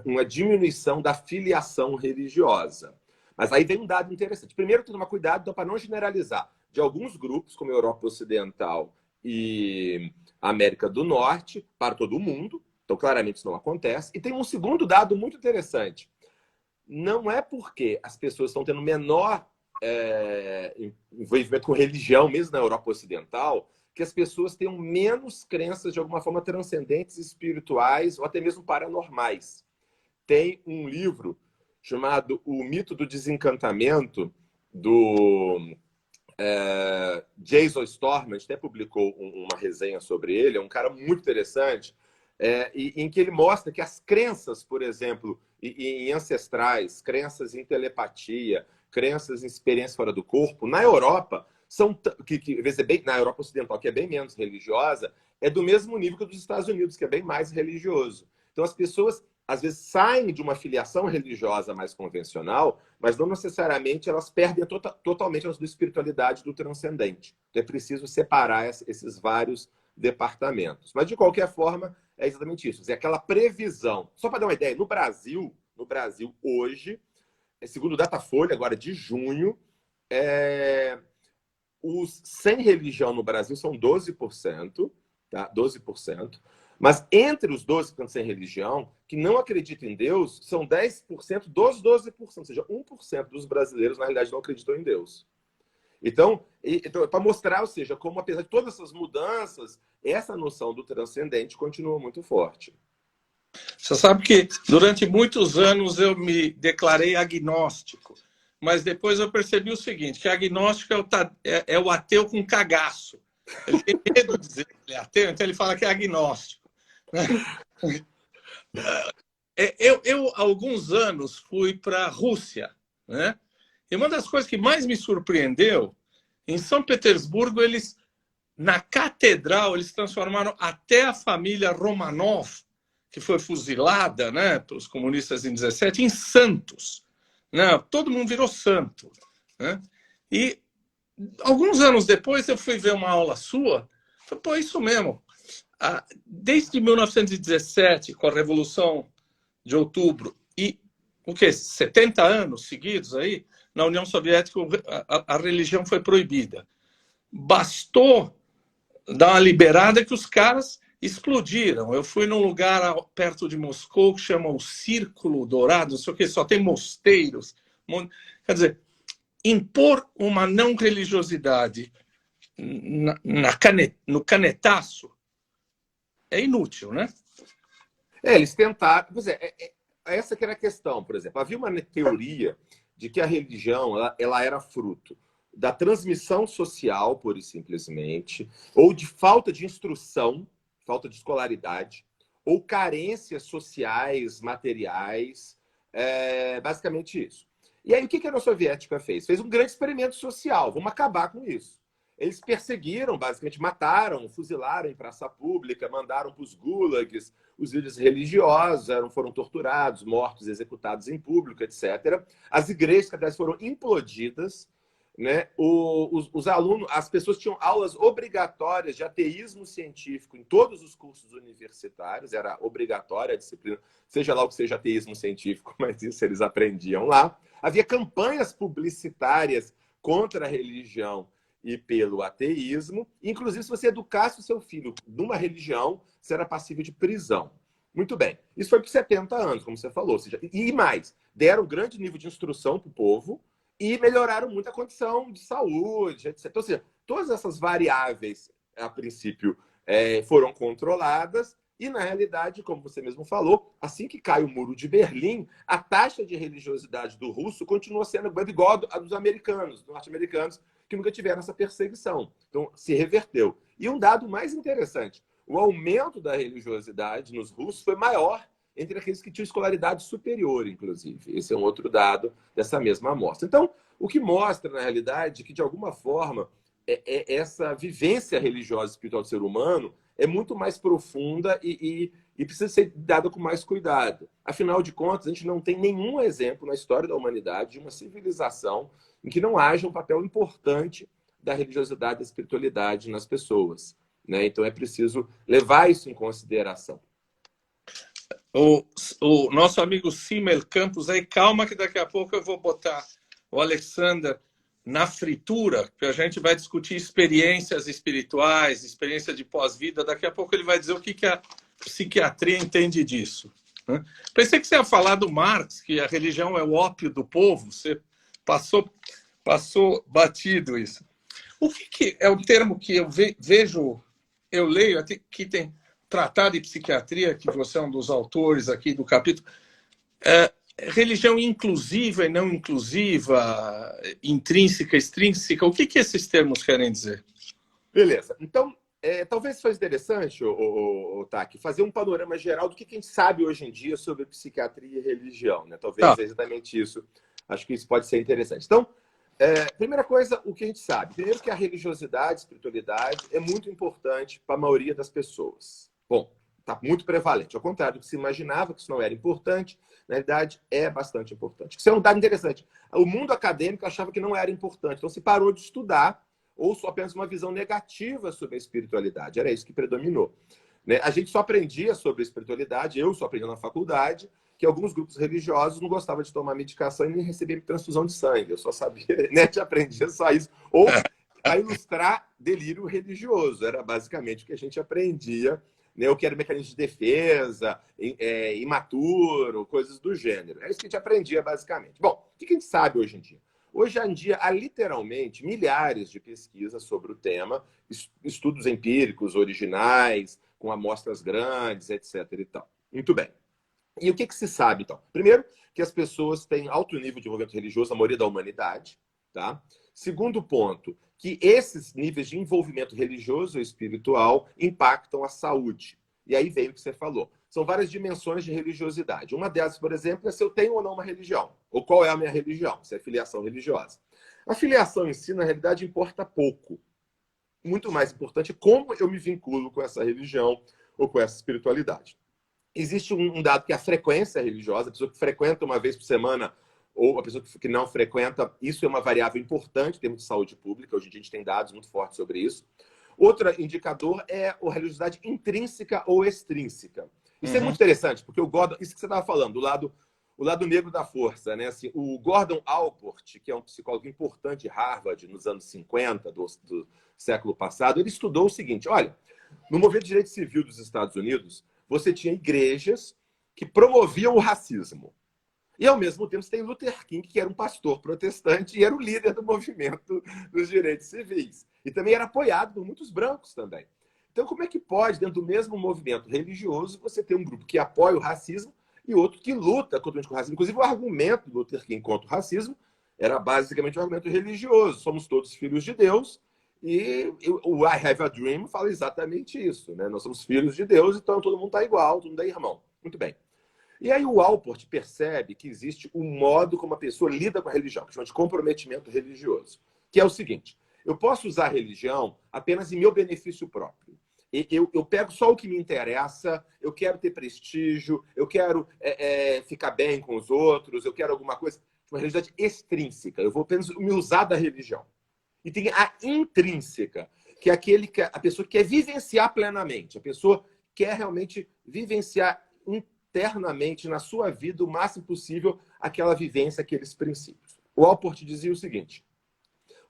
S1: uma diminuição da filiação religiosa. Mas aí vem um dado interessante. Primeiro, tem que tomar cuidado então, para não generalizar. De alguns grupos, como a Europa Ocidental e a América do Norte, para todo mundo. Então, claramente, isso não acontece. E tem um segundo dado muito interessante. Não é porque as pessoas estão tendo menor envolvimento com religião, mesmo na Europa Ocidental, que as pessoas tenham menos crenças de alguma forma transcendentes, espirituais ou até mesmo paranormais. Tem um livro chamado O Mito do Desencantamento, do Jason Storm, a gente até publicou uma resenha sobre ele, é um cara muito interessante, em que ele mostra que as crenças, por exemplo, em ancestrais, crenças em telepatia, crenças em experiência fora do corpo, na Europa, na Europa Ocidental, que é bem menos religiosa, é do mesmo nível que dos Estados Unidos, que é bem mais religioso. Então, as pessoas, às vezes, saem de uma filiação religiosa mais convencional, mas não necessariamente elas perdem totalmente a sua espiritualidade do transcendente. Então, é preciso separar esses vários departamentos. Mas, de qualquer forma, é exatamente isso. É aquela previsão. Só para dar uma ideia, no Brasil hoje, segundo o Datafolha, agora de junho, os sem religião no Brasil são 12%, tá? 12%. Mas entre os 12% sem religião, que não acreditam em Deus, são 10% dos 12%. Ou seja, 1% dos brasileiros, na realidade, não acreditam em Deus. Então para mostrar, ou seja, como apesar de todas essas mudanças, essa noção do transcendente continua muito forte.
S2: Você sabe que durante muitos anos eu me declarei agnóstico, mas depois eu percebi o seguinte, que agnóstico é o ateu com cagaço. Ele tem medo de dizer que ele é ateu, então ele fala que é agnóstico. Eu há alguns anos, fui para a Rússia, né? E uma das coisas que mais me surpreendeu, em São Petersburgo, na catedral, eles transformaram até a família Romanov, que foi fuzilada, né, pelos comunistas em 17, em santos. Né? Todo mundo virou santo. Né? E alguns anos depois eu fui ver uma aula sua, falei, pô, isso mesmo. Desde 1917, com a Revolução de Outubro, e 70 anos seguidos aí, na União Soviética a religião foi proibida. Bastou dar uma liberada que os caras explodiram. Eu fui num lugar perto de Moscou que chama o Círculo Dourado, não sei o que, só tem mosteiros. Quer dizer, impor uma não religiosidade no canetaço é inútil, né?
S1: Eles tentaram. Pois essa que era a questão, por exemplo. Havia uma teoria de que a religião ela era fruto da transmissão social, pura e simplesmente, ou de falta de instrução, falta de escolaridade, ou carências sociais, materiais, basicamente isso. E aí, o que a União Soviética fez? Fez um grande experimento social. Vamos acabar com isso. Eles perseguiram, basicamente, mataram, fuzilaram em praça pública, mandaram para os gulags, os líderes religiosos foram torturados, mortos, executados em público, etc. As igrejas catedrais foram implodidas, né? Os alunos, as pessoas tinham aulas obrigatórias de ateísmo científico em todos os cursos universitários, era obrigatória a disciplina, seja lá o que seja ateísmo científico, mas isso eles aprendiam lá. Havia campanhas publicitárias contra a religião e pelo ateísmo. Inclusive, se você educasse o seu filho numa religião, você era passível de prisão. Muito bem. Isso foi por 70 anos, como você falou. Ou seja, e mais, deram um grande nível de instrução para o povo e melhoraram muito a condição de saúde, etc. Ou seja, todas essas variáveis, a princípio, foram controladas e, na realidade, como você mesmo falou, assim que cai o Muro de Berlim, a taxa de religiosidade do russo continua sendo igual a dos americanos, dos norte-americanos, que nunca tiveram essa perseguição. Então, se reverteu. E um dado mais interessante, o aumento da religiosidade nos russos foi maior entre aqueles que tinham escolaridade superior, inclusive. Esse é um outro dado dessa mesma amostra. Então, o que mostra, na realidade, que, de alguma forma, essa vivência religiosa e espiritual do ser humano é muito mais profunda e precisa ser dada com mais cuidado. Afinal de contas, a gente não tem nenhum exemplo na história da humanidade de uma civilização em que não haja um papel importante da religiosidade e da espiritualidade nas pessoas, né? Então é preciso levar isso em consideração.
S2: O nosso amigo Simel Campos aí, calma que daqui a pouco eu vou botar o Alexander na fritura, que a gente vai discutir experiências espirituais, experiência de pós-vida. Daqui a pouco ele vai dizer o que a psiquiatria entende disso. Né? Pensei que você ia falar do Marx, que a religião é o ópio do povo. Você passou batido isso. O que é um termo que eu vejo, eu leio, que tem Tratado de Psiquiatria, que você é um dos autores aqui do capítulo. Religião inclusiva e não inclusiva, intrínseca, extrínseca, o que esses termos querem dizer? Beleza.
S1: Então, talvez fosse interessante, Taki, fazer um panorama geral do que a gente sabe hoje em dia sobre psiquiatria e religião, né? Talvez seja exatamente isso. Acho que isso pode ser interessante. Então, primeira coisa, o que a gente sabe? Primeiro que a religiosidade, a espiritualidade é muito importante para a maioria das pessoas. Bom, está muito prevalente. Ao contrário do que se imaginava, que isso não era importante, na verdade, é bastante importante. Isso é um dado interessante. O mundo acadêmico achava que não era importante, então se parou de estudar ou só apenas uma visão negativa sobre a espiritualidade. Era isso que predominou. Né? A gente só aprendia sobre a espiritualidade, eu só aprendi na faculdade, que alguns grupos religiosos não gostavam de tomar medicação e nem receber transfusão de sangue. Eu só sabia, né? Te aprendia só isso. Ou a ilustrar delírio religioso. Era basicamente o que a gente aprendia, né? O que era mecanismo de defesa, imaturo, coisas do gênero. É isso que a gente aprendia, basicamente. Bom, o que a gente sabe hoje em dia? Hoje em dia, há literalmente milhares de pesquisas sobre o tema, estudos empíricos, originais, com amostras grandes, etc. e tal. Muito bem. E o que se sabe, então? Primeiro, que as pessoas têm alto nível de envolvimento religioso, a maioria da humanidade. Tá? Segundo ponto, que esses níveis de envolvimento religioso e espiritual impactam a saúde. E aí veio o que você falou. São várias dimensões de religiosidade. Uma delas, por exemplo, é se eu tenho ou não uma religião. Ou qual é a minha religião, se é filiação religiosa. A filiação em si, na realidade, importa pouco. Muito mais importante é como eu me vinculo com essa religião ou com essa espiritualidade. Existe um dado que é a frequência religiosa, a pessoa que frequenta uma vez por semana ou a pessoa que não frequenta, isso é uma variável importante em termos de saúde pública. Hoje em dia a gente tem dados muito fortes sobre isso. Outro indicador é a religiosidade intrínseca ou extrínseca. Isso é muito interessante, porque o Gordon, isso que você estava falando, o lado negro da força, né? Assim, o Gordon Allport, que é um psicólogo importante de Harvard nos anos 50 do século passado, ele estudou o seguinte: olha, no movimento de direito civil dos Estados Unidos, você tinha igrejas que promoviam o racismo. E, ao mesmo tempo, você tem Luther King, que era um pastor protestante e era o líder do movimento dos direitos civis. E também era apoiado por muitos brancos também. Então, como é que pode, dentro do mesmo movimento religioso, você ter um grupo que apoia o racismo e outro que luta contra o racismo? Inclusive, o argumento do Luther King contra o racismo era basicamente um argumento religioso. Somos todos filhos de Deus. E o I Have a Dream fala exatamente isso, né? Nós somos filhos de Deus, então todo mundo está igual, todo mundo é irmão. Muito bem. E aí o Alport percebe que existe um modo como a pessoa lida com a religião, que chama de comprometimento religioso, que é o seguinte: eu posso usar a religião apenas em meu benefício próprio. Eu pego só o que me interessa, eu quero ter prestígio, eu quero ficar bem com os outros, eu quero alguma coisa, uma religiosidade extrínseca, eu vou apenas me usar da religião. E tem a intrínseca, que é aquele que a pessoa quer vivenciar plenamente, a pessoa quer realmente vivenciar internamente na sua vida o máximo possível aquela vivência, aqueles princípios. O Alport dizia o seguinte: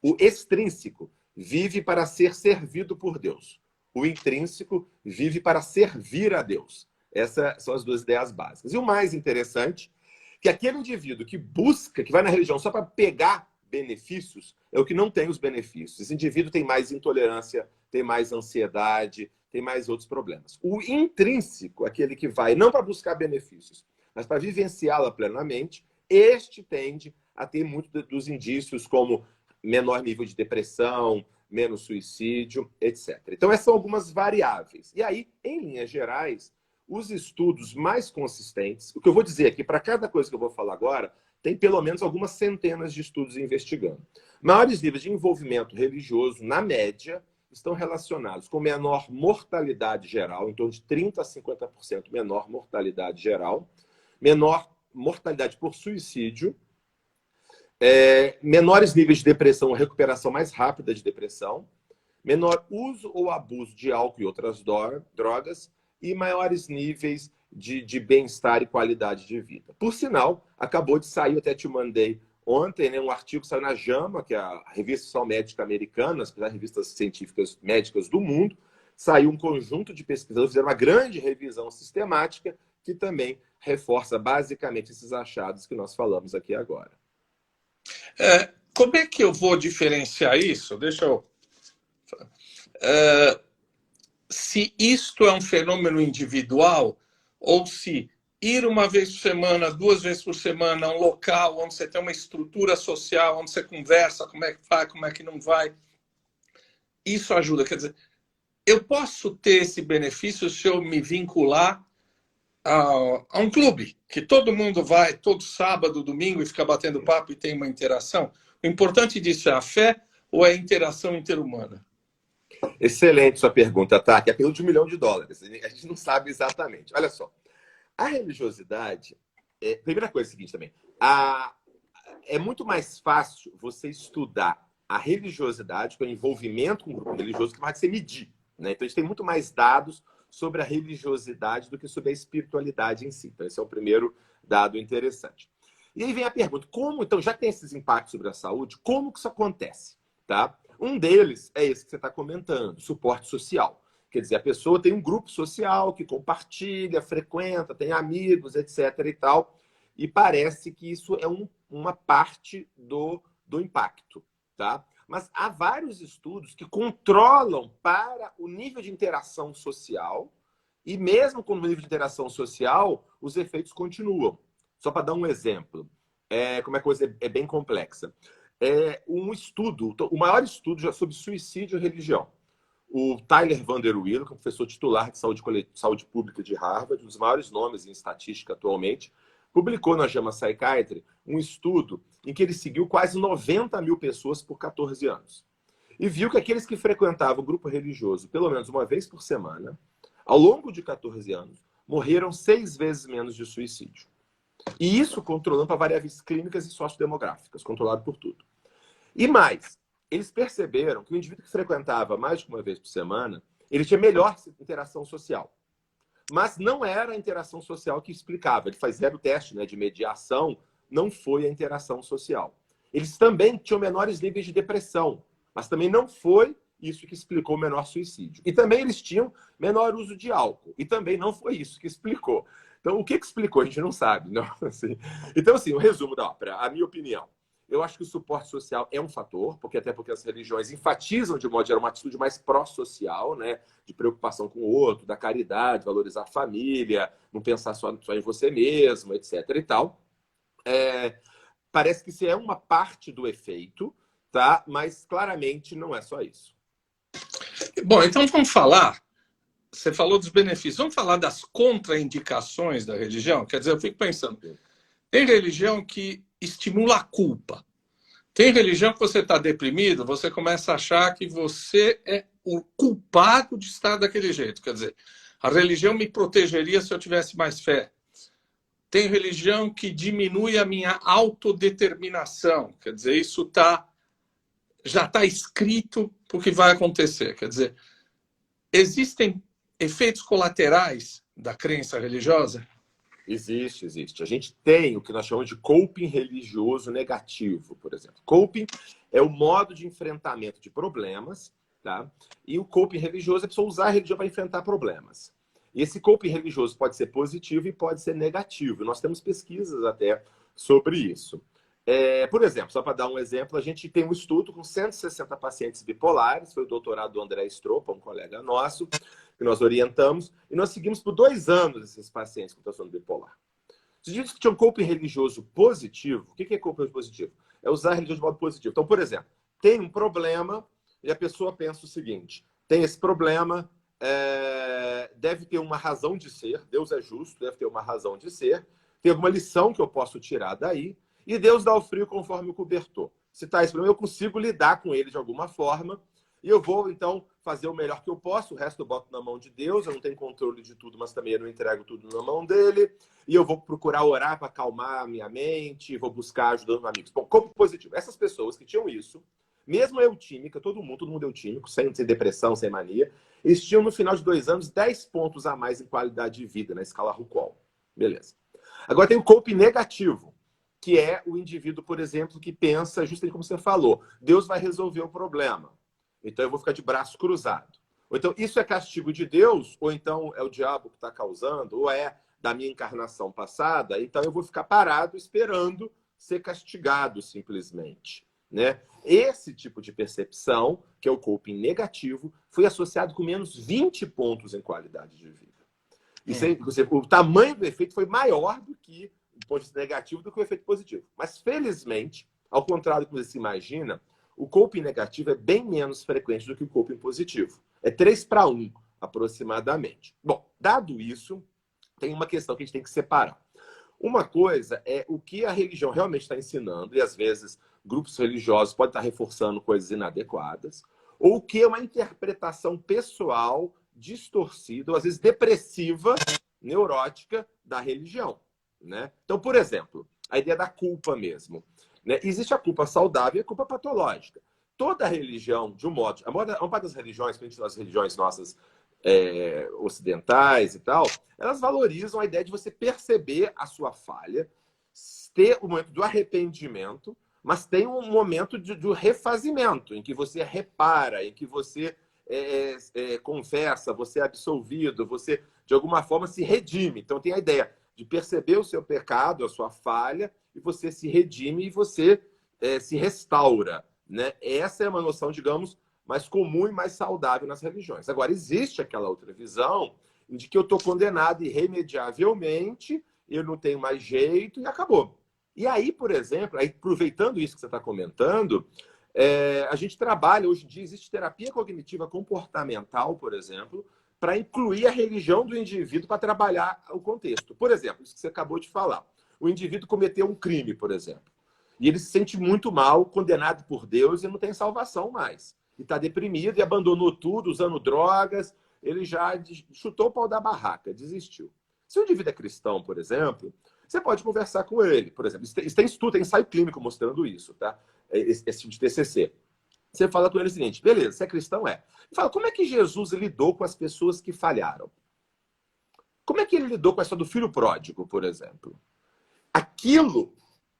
S1: o extrínseco vive para ser servido por Deus. O intrínseco vive para servir a Deus. Essas são as duas ideias básicas. E o mais interessante é que aquele indivíduo que busca, que vai na religião só para pegar benefícios, é o que não tem os benefícios. Esse indivíduo tem mais intolerância, tem mais ansiedade, tem mais outros problemas. O intrínseco, aquele que vai não para buscar benefícios, mas para vivenciá-la plenamente, este tende a ter muito dos indícios como menor nível de depressão, menos suicídio, etc. Então, essas são algumas variáveis. E aí, em linhas gerais, os estudos mais consistentes, o que eu vou dizer aqui, para cada coisa que eu vou falar agora, tem pelo menos algumas centenas de estudos investigando. Maiores níveis de envolvimento religioso, na média, estão relacionados com menor mortalidade geral, em torno de 30% a 50% menor mortalidade geral, menor mortalidade por suicídio, menores níveis de depressão, recuperação mais rápida de depressão, menor uso ou abuso de álcool e outras drogas e maiores níveis de bem-estar e qualidade de vida. Por sinal, acabou de sair, até te mandei ontem, né, um artigo que saiu na JAMA, que é a Revista Social Médica Americana, as revistas científicas médicas do mundo. Saiu um conjunto de pesquisadores, fizeram uma grande revisão sistemática que também reforça basicamente esses achados que nós falamos aqui agora.
S2: Como é que eu vou diferenciar isso? Deixa eu... se isto é um fenômeno individual ou se ir uma vez por semana, 2 vezes por semana a um local onde você tem uma estrutura social, onde você conversa, como é que vai, como é que não vai, isso ajuda. Quer dizer, eu posso ter esse benefício se eu me vincular a um clube, que todo mundo vai todo sábado, domingo e fica batendo papo e tem uma interação. O importante disso é a fé ou é a interação interhumana?
S1: Excelente sua pergunta, tá? Que é a pergunta de $1 milhão. A gente não sabe exatamente. Olha só, a religiosidade... primeira coisa é a seguinte também. É muito mais fácil você estudar a religiosidade, com o envolvimento com o grupo religioso, que vai ser medir. Né? Então, a gente tem muito mais dados sobre a religiosidade do que sobre a espiritualidade em si. Então, esse é o primeiro dado interessante. E aí vem a pergunta, como, então, já que tem esses impactos sobre a saúde, como que isso acontece? Tá? Um deles é esse que você está comentando, suporte social. Quer dizer, a pessoa tem um grupo social que compartilha, frequenta, tem amigos, etc. e tal, e parece que isso é uma parte do impacto. Tá? Mas há vários estudos que controlam para o nível de interação social e mesmo com o nível de interação social, os efeitos continuam. Só para dar um exemplo, como a coisa é bem complexa. Um estudo, o maior estudo já sobre suicídio e religião. O Tyler Van Der Wiel, que é um professor titular de saúde pública de Harvard, um dos maiores nomes em estatística atualmente, publicou na JAMA Psychiatry um estudo em que ele seguiu quase 90 mil pessoas por 14 anos. E viu que aqueles que frequentavam o grupo religioso pelo menos uma vez por semana, ao longo de 14 anos, morreram 6 vezes menos de suicídio. E isso controlando para variáveis clínicas e sociodemográficas, controlado por tudo. E mais, eles perceberam que o indivíduo que frequentava mais de uma vez por semana, ele tinha melhor interação social. Mas não era a interação social que explicava. Ele fazia o teste, né, de mediação, não foi a interação social. Eles também tinham menores níveis de depressão, mas também não foi isso que explicou o menor suicídio. E também eles tinham menor uso de álcool. E também não foi isso que explicou. Então, o que explicou, a gente não sabe. Não? Assim, então, assim, o resumo da ópera, a minha opinião. Eu acho que o suporte social é um fator, até porque as religiões enfatizam, de modo geral, uma atitude mais pró-social, né? De preocupação com o outro, da caridade, valorizar a família, não pensar só em você mesmo, etc. e tal. Parece que isso é uma parte do efeito, tá? Mas claramente não é só isso.
S2: Bom, então vamos falar. Você falou dos benefícios. Vamos falar das contraindicações da religião? Quer dizer, eu fico pensando, tem religião que estimula a culpa. Tem religião que você está deprimido, você começa a achar que você é o culpado de estar daquele jeito. Quer dizer, a religião me protegeria se eu tivesse mais fé. Tem religião que diminui a minha autodeterminação. Quer dizer, isso já está escrito o que vai acontecer. Quer dizer, existem efeitos colaterais da crença religiosa?
S1: Existe, existe. A gente tem o que nós chamamos de coping religioso negativo, por exemplo. Coping é o modo de enfrentamento de problemas, tá? E o coping religioso é a pessoa usar a religião para enfrentar problemas. E esse coping religioso pode ser positivo e pode ser negativo. Nós temos pesquisas até sobre isso. Por exemplo, só para dar um exemplo, a gente tem um estudo com 160 pacientes bipolares, foi o doutorado do André Stroppa, um colega nosso, que nós orientamos, e nós seguimos por 2 anos esses pacientes com transtorno bipolar. Se diz que tinha um coping religioso positivo, o que é coping positivo? É usar a religião de modo positivo. Então, por exemplo, tem um problema e a pessoa pensa o seguinte, tem esse problema, deve ter uma razão de ser, Deus é justo, deve ter uma razão de ser, tem alguma lição que eu posso tirar daí, e Deus dá o frio conforme o cobertor. Se está esse problema, eu consigo lidar com ele de alguma forma, e eu vou, então, fazer o melhor que eu posso, o resto eu boto na mão de Deus, eu não tenho controle de tudo, mas também eu não entrego tudo na mão dele, e eu vou procurar orar para acalmar a minha mente, vou buscar ajuda dos amigos. Bom, como positivo, essas pessoas que tinham isso, mesmo eutímica, todo mundo eutímico, sem depressão, sem mania, eles tinham, no final de 2 anos, 10 pontos a mais em qualidade de vida, na escala Rucol. Beleza. Agora tem o coping negativo, que é o indivíduo, por exemplo, que pensa, justamente como você falou, Deus vai resolver o problema. Então eu vou ficar de braço cruzado. Ou então isso é castigo de Deus, ou então é o diabo que está causando, ou é da minha encarnação passada, então eu vou ficar parado esperando ser castigado simplesmente. Né? Esse tipo de percepção, que é o coping negativo, foi associado com menos 20 pontos em qualidade de vida. O tamanho do efeito foi maior do que o ponto negativo do que o efeito positivo. Mas, felizmente, ao contrário do que você se imagina, o coping negativo é bem menos frequente do que o coping positivo. É 3-1, aproximadamente. Bom, dado isso, tem uma questão que a gente tem que separar. Uma coisa é o que a religião realmente está ensinando, e às vezes grupos religiosos podem estar reforçando coisas inadequadas, ou o que é uma interpretação pessoal distorcida, ou às vezes depressiva, neurótica da religião. Né? Então, por exemplo, a ideia da culpa mesmo. Né? Existe a culpa saudável e a culpa patológica. Toda religião, de um modo... A maior parte das religiões, principalmente as religiões nossas ocidentais e tal, elas valorizam a ideia de você perceber a sua falha, ter o momento do arrependimento, mas tem um momento do refazimento, em que você repara, em que você confessa, você é absolvido, você, de alguma forma, se redime. Então, tem a ideia de perceber o seu pecado, a sua falha, e você se redime e você se restaura. Né? Essa é uma noção, digamos, mais comum e mais saudável nas religiões. Agora, existe aquela outra visão de que eu estou condenado irremediavelmente, eu não tenho mais jeito e acabou. E aí, por exemplo, aproveitando isso que você está comentando, a gente trabalha, hoje em dia, existe terapia cognitiva comportamental, por exemplo, para incluir a religião do indivíduo para trabalhar o contexto. Por exemplo, isso que você acabou de falar. O indivíduo cometeu um crime, por exemplo, e ele se sente muito mal, condenado por Deus e não tem salvação mais. E está deprimido e abandonou tudo, usando drogas, ele já chutou o pau da barraca, desistiu. Se o indivíduo é cristão, por exemplo, você pode conversar com ele. Por exemplo, isso tem estudo, tem ensaio clínico mostrando isso, tá? Esse tipo de TCC. Você fala com ele o seguinte, beleza, você é cristão? É. Fala, como é que Jesus lidou com as pessoas que falharam? Como é que ele lidou com a história do filho pródigo, por exemplo? Aquilo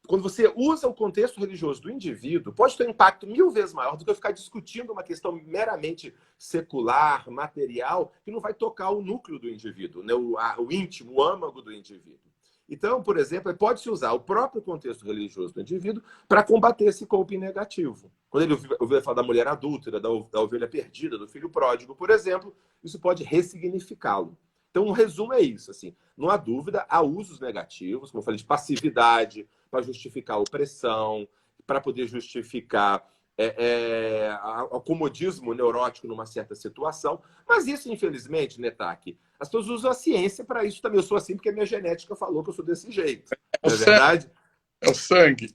S1: quando você usa o contexto religioso do indivíduo, pode ter um impacto 1000 vezes maior do que eu ficar discutindo uma questão meramente secular, material, que não vai tocar o núcleo do indivíduo, né? O íntimo, o âmago do indivíduo. Então, por exemplo, pode-se usar o próprio contexto religioso do indivíduo para combater esse coping negativo. Quando ele ouviu falar da mulher adúltera, da ovelha perdida, do filho pródigo, por exemplo, isso pode ressignificá-lo. Então, um resumo é isso. Assim, não há dúvida, há usos negativos, como eu falei, de passividade, para justificar a opressão, para poder justificar o comodismo neurótico numa certa situação. Mas isso, infelizmente, Netak, as pessoas usam a ciência para isso também. Eu sou assim porque a minha genética falou que eu sou desse jeito. Não é verdade?
S2: É o sangue.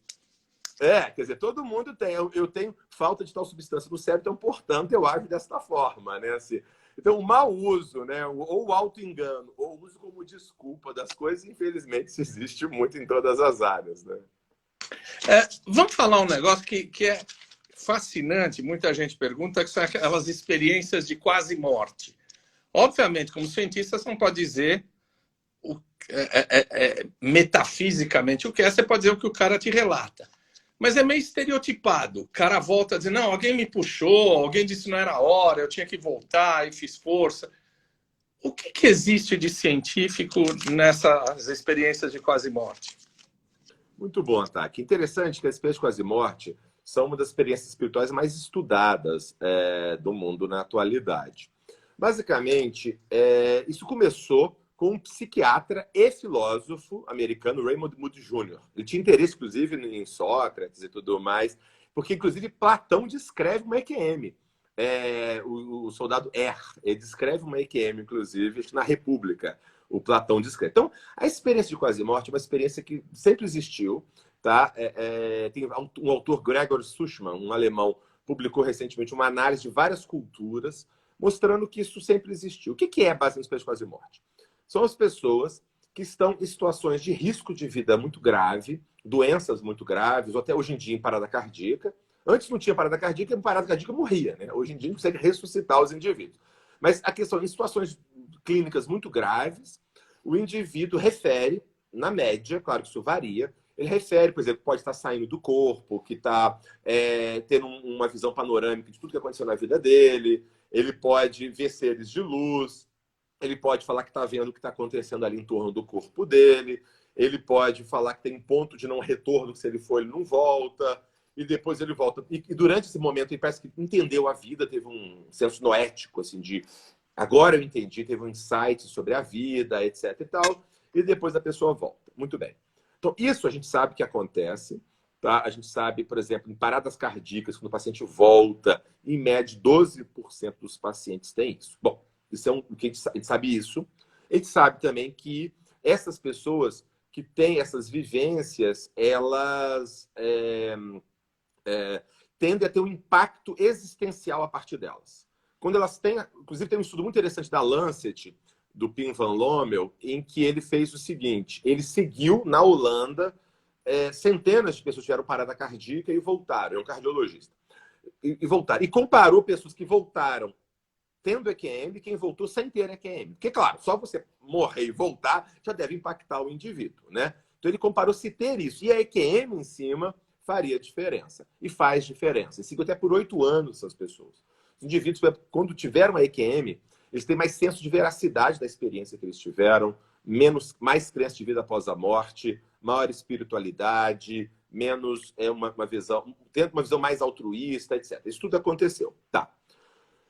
S1: Quer dizer, todo mundo tem. Eu tenho falta de tal substância no cérebro, então, portanto, eu ajo desta forma, né? Assim, então, o mau uso, né? Ou o auto-engano, ou o uso como desculpa das coisas, infelizmente, isso existe muito em todas as áreas, né?
S2: Vamos falar um negócio que é fascinante, muita gente pergunta, que são aquelas experiências de quase morte. Obviamente, como cientista, você não pode dizer metafisicamente o que é, você pode dizer o que o cara te relata. Mas é meio estereotipado. O cara volta a dizer, não, alguém me puxou, alguém disse que não era hora, eu tinha que voltar e fiz força. O que existe de científico nessas experiências de quase morte?
S1: Muito bom, Taki. Interessante que as experiências de quase morte são uma das experiências espirituais mais estudadas do mundo na atualidade. Basicamente, isso começou com um psiquiatra e filósofo americano, Raymond Moody Jr. Ele tinha interesse, inclusive, em Sócrates e tudo mais, porque, inclusive, Platão descreve uma EQM. O soldado ele descreve uma EQM, inclusive, na República. O Platão descreve. Então, a experiência de quase morte é uma experiência que sempre existiu. Tá? Tem um autor, Gregor Sussman, um alemão, publicou recentemente uma análise de várias culturas, mostrando que isso sempre existiu. O que é basicamente a experiência de quase morte? São as pessoas que estão em situações de risco de vida muito grave, doenças muito graves, ou até hoje em dia em parada cardíaca. Antes não tinha parada cardíaca, em parada cardíaca morria. Né? Hoje em dia a gente consegue ressuscitar os indivíduos. Mas a questão, em situações clínicas muito graves, o indivíduo refere, na média, claro que isso varia, ele refere, por exemplo, pode estar saindo do corpo, que está tendo uma visão panorâmica de tudo que aconteceu na vida dele, ele pode ver seres de luz, ele pode falar que está vendo o que está acontecendo ali em torno do corpo dele, ele pode falar que tem um ponto de não retorno, que se ele for, ele não volta, e depois ele volta. E durante esse momento, ele parece que entendeu a vida, teve um senso noético, assim, de agora eu entendi, teve um insight sobre a vida, etc e tal, e depois a pessoa volta. Muito bem. Então, isso a gente sabe que acontece, tá? A gente sabe, por exemplo, em paradas cardíacas, quando o paciente volta, em média, 12% dos pacientes têm isso. Bom, isso é o que a gente sabe isso. A gente sabe também que essas pessoas que têm essas vivências, elas tendem a ter um impacto existencial a partir delas. Quando elas têm, inclusive tem um estudo muito interessante da Lancet, do Pim van Lommel, em que ele fez o seguinte, ele seguiu na Holanda centenas de pessoas que tiveram parada cardíaca e voltaram, é um cardiologista, e voltaram, e comparou pessoas que voltaram tendo EQM e quem voltou sem ter EQM. Porque, claro, só você morrer e voltar já deve impactar o indivíduo, né? Então ele comparou se ter isso, e a EQM em cima faria diferença, e faz diferença. E seguiu até por 8 anos essas pessoas. Os indivíduos, quando tiveram a EQM, eles têm mais senso de veracidade da experiência que eles tiveram, mais crença de vida após a morte, maior espiritualidade, menos uma visão mais altruísta, etc. Isso tudo aconteceu. Tá.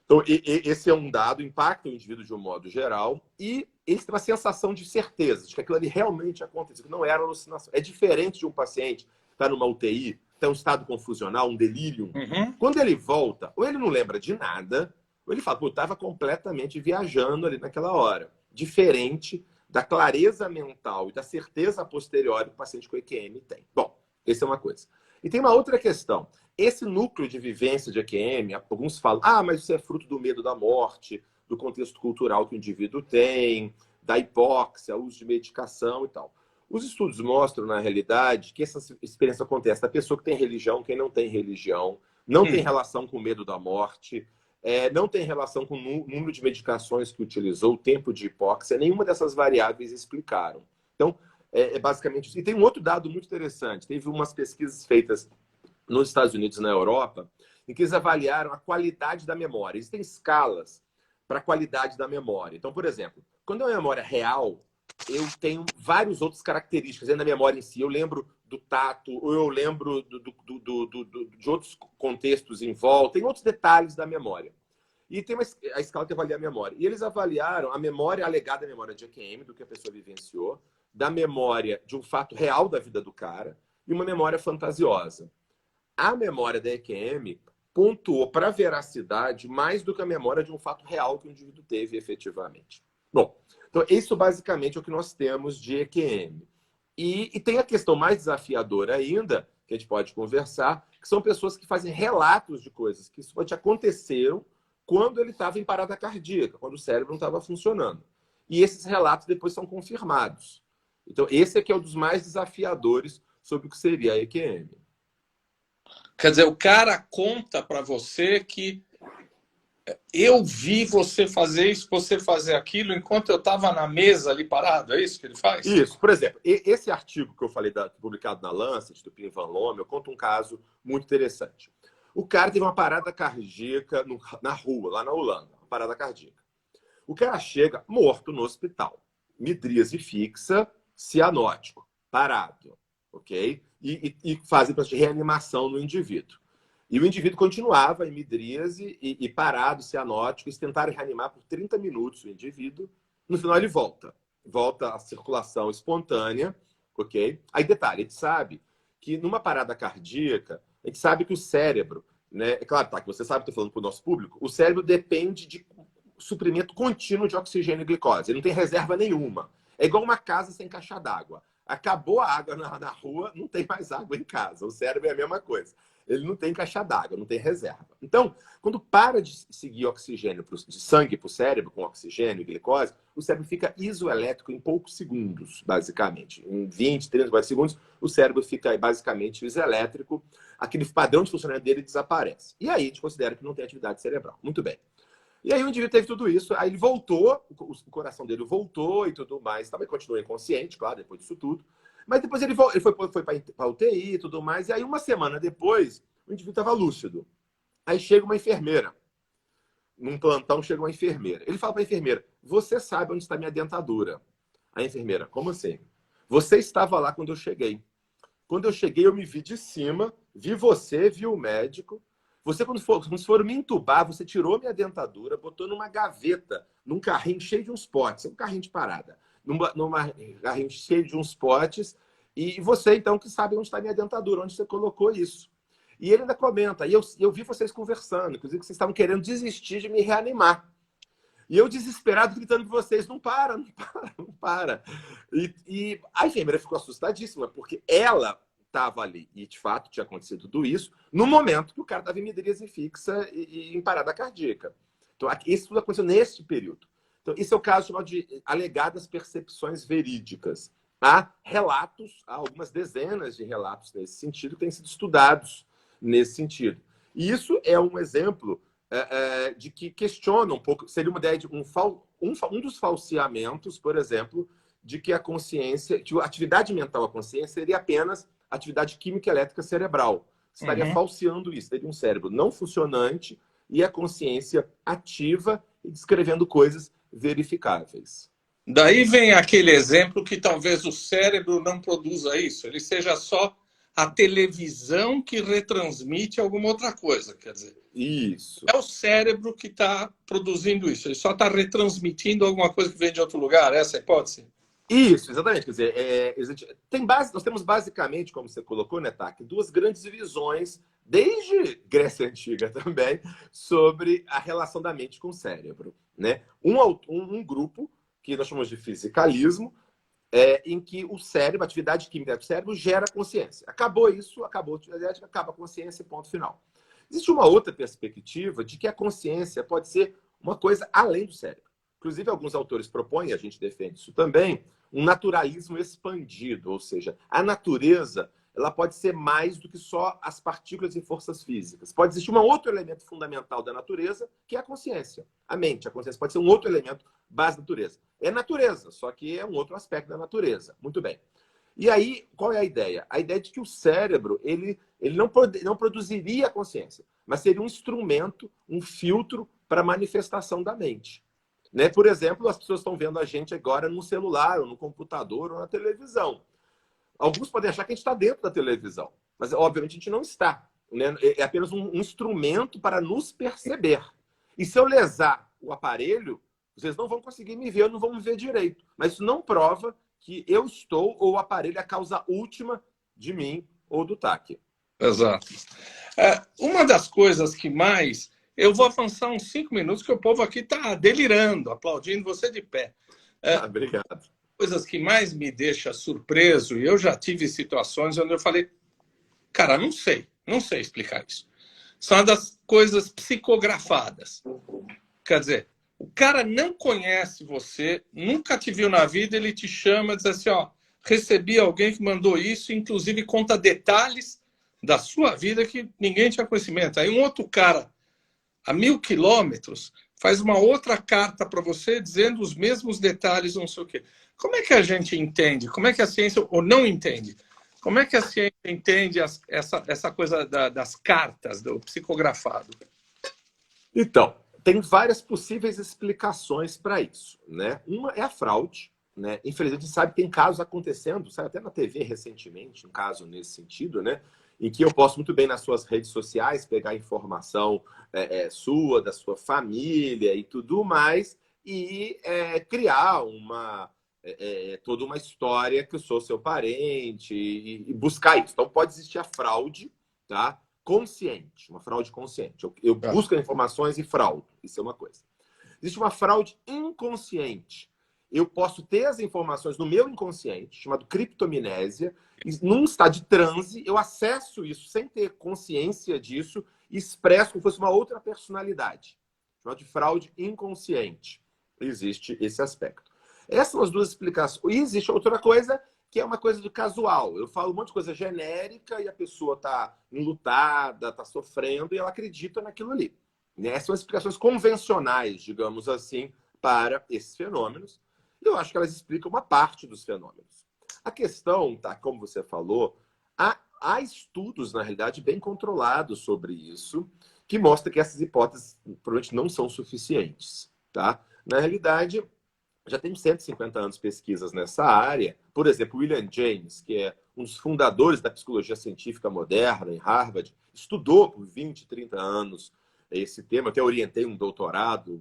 S1: Então, esse é um dado, impacta o indivíduo de um modo geral, e eles têm uma sensação de certeza, de que aquilo ali realmente aconteceu, que não era alucinação. É diferente de um paciente que está numa UTI, está em um estado confusional, um delírio.
S2: Uhum.
S1: Quando ele volta, ou ele não lembra de nada, ou ele fala, pô, eu estava completamente viajando ali naquela hora. Diferente da clareza mental e da certeza posterior que o paciente com EQM tem. Bom, essa é uma coisa. E tem uma outra questão. Esse núcleo de vivência de EQM, alguns falam, mas isso é fruto do medo da morte, do contexto cultural que o indivíduo tem, da hipóxia, uso de medicação e tal. Os estudos mostram, na realidade, que essa experiência acontece da pessoa que tem religião, quem não tem religião, não tem relação com o medo da morte, não tem relação com o número de medicações que utilizou, o tempo de hipóxia, nenhuma dessas variáveis explicaram. Então, é basicamente isso. E tem um outro dado muito interessante. Teve umas pesquisas feitas nos Estados Unidos e na Europa, em que eles avaliaram a qualidade da memória. Existem escalas para a qualidade da memória. Então, por exemplo, quando é uma memória real, eu tenho várias outras características dentro da memória em si. Eu lembro do tato, ou eu lembro de outros contextos em volta, tem outros detalhes da memória. E tem a escala que avalia a memória. E eles avaliaram a memória alegada, a memória de EQM, do que a pessoa vivenciou, da memória de um fato real da vida do cara, e uma memória fantasiosa. A memória da EQM pontuou para a veracidade mais do que a memória de um fato real que o indivíduo teve efetivamente. Bom, então isso basicamente é o que nós temos de EQM. E tem a questão mais desafiadora ainda, que a gente pode conversar, que são pessoas que fazem relatos de coisas que aconteceram quando ele estava em parada cardíaca, quando o cérebro não estava funcionando. E esses relatos depois são confirmados. Então, esse aqui é um dos mais desafiadores sobre o que seria a EQM.
S2: Quer dizer, o cara conta para você que eu vi você fazer isso, você fazer aquilo, enquanto eu estava na mesa ali parado. É isso que ele faz?
S1: Isso. Por exemplo, esse artigo que eu falei, publicado na Lancet, do Pim Van Lommel, eu conto um caso muito interessante. O cara teve uma parada cardíaca na rua, lá na Holanda. Uma parada cardíaca. O cara chega morto no hospital. Midríase fixa, cianótico, parado. Ok? E fazem processo de reanimação no indivíduo. E o indivíduo continuava em midríase e parado, cianótico. Eles tentaram reanimar por 30 minutos o indivíduo. No final ele volta. Volta à circulação espontânea. Ok? Aí detalhe, a gente sabe que numa parada cardíaca, a gente sabe que o cérebro, né? É claro, tá, que você sabe, estou falando para o nosso público, o cérebro depende de suprimento contínuo de oxigênio e glicose. Ele não tem reserva nenhuma. É igual uma casa sem caixa d'água. Acabou a água na rua, não tem mais água em casa. O cérebro é a mesma coisa. Ele não tem caixa d'água, não tem reserva. Então, quando para de seguir oxigênio de sangue para o cérebro, com oxigênio e glicose, o cérebro fica isoelétrico em poucos segundos, basicamente. Em 20, 30, 40 segundos, o cérebro fica basicamente isoelétrico. Aquele padrão de funcionamento dele desaparece. E aí a gente considera que não tem atividade cerebral. Muito bem. E aí o indivíduo teve tudo isso, aí ele voltou, o coração dele voltou e tudo mais, também continuou inconsciente, claro, depois disso tudo. Mas depois ele foi para a UTI e tudo mais, e aí uma semana depois, o indivíduo estava lúcido. Aí chega uma enfermeira, num plantão chega uma enfermeira. Ele fala para a enfermeira, você sabe onde está minha dentadura? A enfermeira, como assim? Você estava lá quando eu cheguei. Quando eu cheguei, eu me vi de cima, vi você, vi o médico. Você, quando for me entubar, você tirou minha dentadura, botou numa gaveta, num carrinho cheio de uns potes, um carrinho de parada, numa carrinho cheio de uns potes, e você, então, que sabe onde está minha dentadura, onde você colocou isso. E ele ainda comenta, e eu vi vocês conversando, inclusive que vocês estavam querendo desistir de me reanimar. E eu, desesperado, gritando com vocês, não para, não para, não para. E a enfermeira ficou assustadíssima, porque ela estava ali, e de fato tinha acontecido tudo isso, no momento que o cara estava em midríase fixa e em parada cardíaca. Então, isso tudo aconteceu neste período. Então, esse é o caso chamado de alegadas percepções verídicas. Há relatos, há algumas dezenas de relatos nesse sentido, que têm sido estudados nesse sentido. E isso é um exemplo de que questiona um pouco, seria uma ideia de um dos falseamentos, por exemplo, de que a consciência, que a atividade mental, a consciência, seria apenas atividade química elétrica cerebral. Você estaria falseando isso. Teria um cérebro não funcionante e a consciência ativa e descrevendo coisas verificáveis.
S2: Daí vem aquele exemplo que talvez o cérebro não produza isso. Ele seja só a televisão que retransmite alguma outra coisa. Quer dizer,
S1: isso.
S2: É o cérebro que está produzindo isso. Ele só está retransmitindo alguma coisa que vem de outro lugar. Essa é a hipótese?
S1: Isso, exatamente. Quer dizer, nós temos basicamente, como você colocou, né, Taki, duas grandes visões, desde Grécia Antiga também, sobre a relação da mente com o cérebro. Né? Um grupo, que nós chamamos de fisicalismo, em que o cérebro, a atividade química do cérebro, gera consciência. Acabou isso, acabou a atividade, acaba a consciência, ponto final. Existe uma outra perspectiva de que a consciência pode ser uma coisa além do cérebro. Inclusive, alguns autores propõem, a gente defende isso também, um naturalismo expandido, ou seja, a natureza ela pode ser mais do que só as partículas e forças físicas. Pode existir um outro elemento fundamental da natureza, que é a consciência. A mente, a consciência pode ser um outro elemento base da natureza. É natureza, só que é um outro aspecto da natureza. Muito bem. E aí, qual é a ideia? A ideia é de que o cérebro ele não produziria a consciência, mas seria um instrumento, um filtro para a manifestação da mente. Né? Por exemplo, as pessoas estão vendo a gente agora no celular, ou no computador, ou na televisão. Alguns podem achar que a gente está dentro da televisão, mas obviamente a gente não está. Né? É apenas um instrumento para nos perceber. E se eu lesar o aparelho, vocês não vão conseguir me ver, não vão me ver direito. Mas isso não prova que eu estou ou o aparelho é a causa última de mim ou do TAC.
S2: Exato. Uma das coisas que mais... Eu vou avançar uns 5 minutos, que o povo aqui está delirando, aplaudindo você de pé.
S1: Obrigado.
S2: Coisas que mais me deixa surpreso, e eu já tive situações onde eu falei, cara, não sei explicar isso. São das coisas psicografadas. Quer dizer, o cara não conhece você, nunca te viu na vida, ele te chama e diz assim, ó, recebi alguém que mandou isso, inclusive conta detalhes da sua vida que ninguém tinha conhecimento. Aí um outro cara, a 1000 quilômetros, faz uma outra carta para você dizendo os mesmos detalhes, não sei o quê. Como é que a gente entende? Como é que a ciência, ou não entende? Como é que a ciência entende essa coisa das cartas, do psicografado?
S1: Então, tem várias possíveis explicações para isso. Né? Uma é a fraude. Né? Infelizmente, a gente sabe que tem casos acontecendo, saiu até na TV recentemente, um caso nesse sentido, né? Em que eu posso muito bem nas suas redes sociais pegar informação sua, da sua família e tudo mais, e criar toda uma história que eu sou seu parente e buscar isso. Então pode existir a fraude, tá? Consciente, uma fraude consciente. Eu busco informações e fraudo, isso é uma coisa. Existe uma fraude inconsciente. Eu posso ter as informações no meu inconsciente, chamado criptomnésia, e num estado de transe, eu acesso isso sem ter consciência disso e expresso como se fosse uma outra personalidade. Chamado de fraude inconsciente. Existe esse aspecto. Essas são as duas explicações. E existe outra coisa, que é uma coisa do casual. Eu falo um monte de coisa genérica e a pessoa está enlutada, está sofrendo e ela acredita naquilo ali. Essas são as explicações convencionais, digamos assim, para esses fenômenos. Eu acho que elas explicam uma parte dos fenômenos. A questão, tá, como você falou, há estudos, na realidade, bem controlados sobre isso, que mostram que essas hipóteses provavelmente não são suficientes. Tá? Na realidade, já tem 150 anos de pesquisas nessa área. Por exemplo, William James, que é um dos fundadores da psicologia científica moderna em Harvard, estudou por 20, 30 anos esse tema. Eu até orientei um doutorado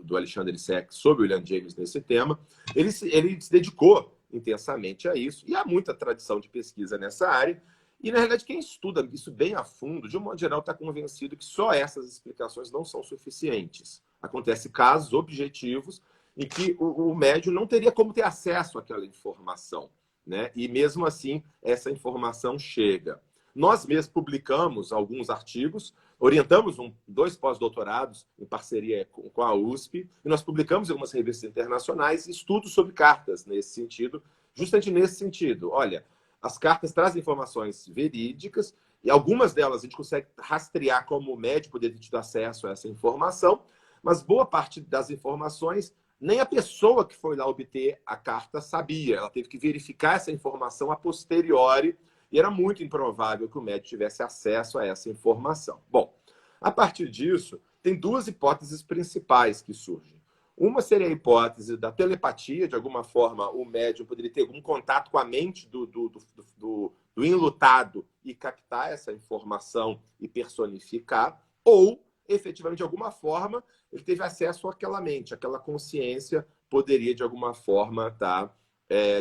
S1: do Alexandre Sek sobre William James nesse tema. Ele se dedicou intensamente a isso, e há muita tradição de pesquisa nessa área. E, na realidade, quem estuda isso bem a fundo, de um modo geral, está convencido que só essas explicações não são suficientes. Acontecem casos objetivos em que o médium não teria como ter acesso àquela informação, né? E, mesmo assim, essa informação chega. Nós mesmos publicamos alguns artigos, orientamos 2 pós-doutorados em parceria com a USP, e nós publicamos em algumas revistas internacionais estudos sobre cartas nesse sentido, justamente nesse sentido. Olha, as cartas trazem informações verídicas, e algumas delas a gente consegue rastrear como o médium poderia ter tido acesso a essa informação, mas boa parte das informações nem a pessoa que foi lá obter a carta sabia. Ela teve que verificar essa informação a posteriori, e era muito improvável que o médium tivesse acesso a essa informação. Bom, a partir disso, tem 2 hipóteses principais que surgem. Uma seria a hipótese da telepatia, de alguma forma o médium poderia ter algum contato com a mente do enlutado e captar essa informação e personificar, ou, efetivamente, de alguma forma, ele teve acesso àquela mente, aquela consciência poderia, de alguma forma, estar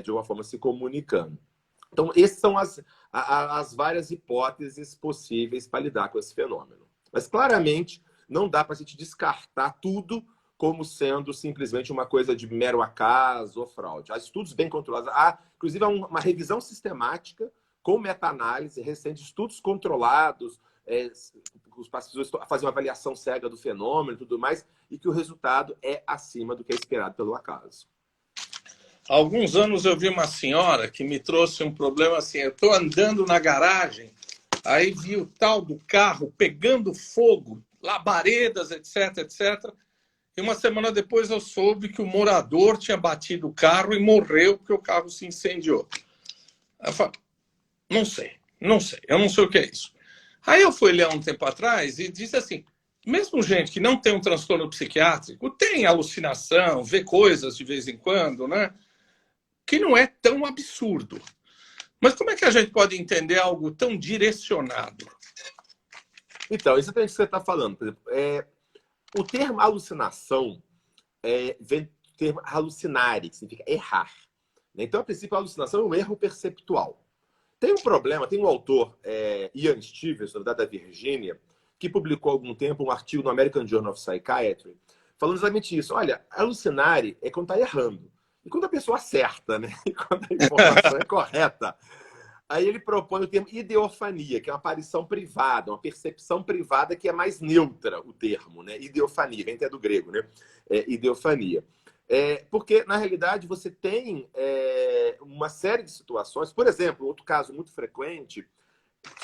S1: de alguma forma se comunicando. Então, essas são as várias hipóteses possíveis para lidar com esse fenômeno. Mas, claramente, não dá para a gente descartar tudo como sendo simplesmente uma coisa de mero acaso ou fraude. Há estudos bem controlados. Há, inclusive, uma revisão sistemática com meta-análise recente, estudos controlados, os pesquisadores fazem uma avaliação cega do fenômeno e tudo mais, e que o resultado é acima do que é esperado pelo acaso.
S2: Há alguns anos eu vi uma senhora que me trouxe um problema assim, eu estou andando na garagem, aí vi o tal do carro pegando fogo, labaredas, etc, etc. e uma semana depois eu soube que o morador tinha batido o carro e morreu porque o carro se incendiou. Eu falei, não sei, eu não sei o que é isso. Aí eu fui ler um tempo atrás e disse assim, mesmo gente que não tem um transtorno psiquiátrico, tem alucinação, vê coisas de vez em quando, né? Que não é tão absurdo. Mas como é que a gente pode entender algo tão direcionado?
S1: Então, exatamente o que você está falando. Por exemplo, o termo alucinação vem do termo halucinare, que significa errar. Então, a princípio, a alucinação é um erro perceptual. Tem um problema, tem um autor, Ian Stevenson, da Virgínia, que publicou há algum tempo um artigo no American Journal of Psychiatry, falando exatamente isso. Olha, alucinare é quando está errando. E quando a pessoa acerta, né? E quando a informação é correta. Aí ele propõe o termo ideofania, que é uma aparição privada, uma percepção privada que é mais neutra, o termo, né? Ideofania, vem até do grego, né? Ideofania. Porque, na realidade, você tem uma série de situações, por exemplo, outro caso muito frequente,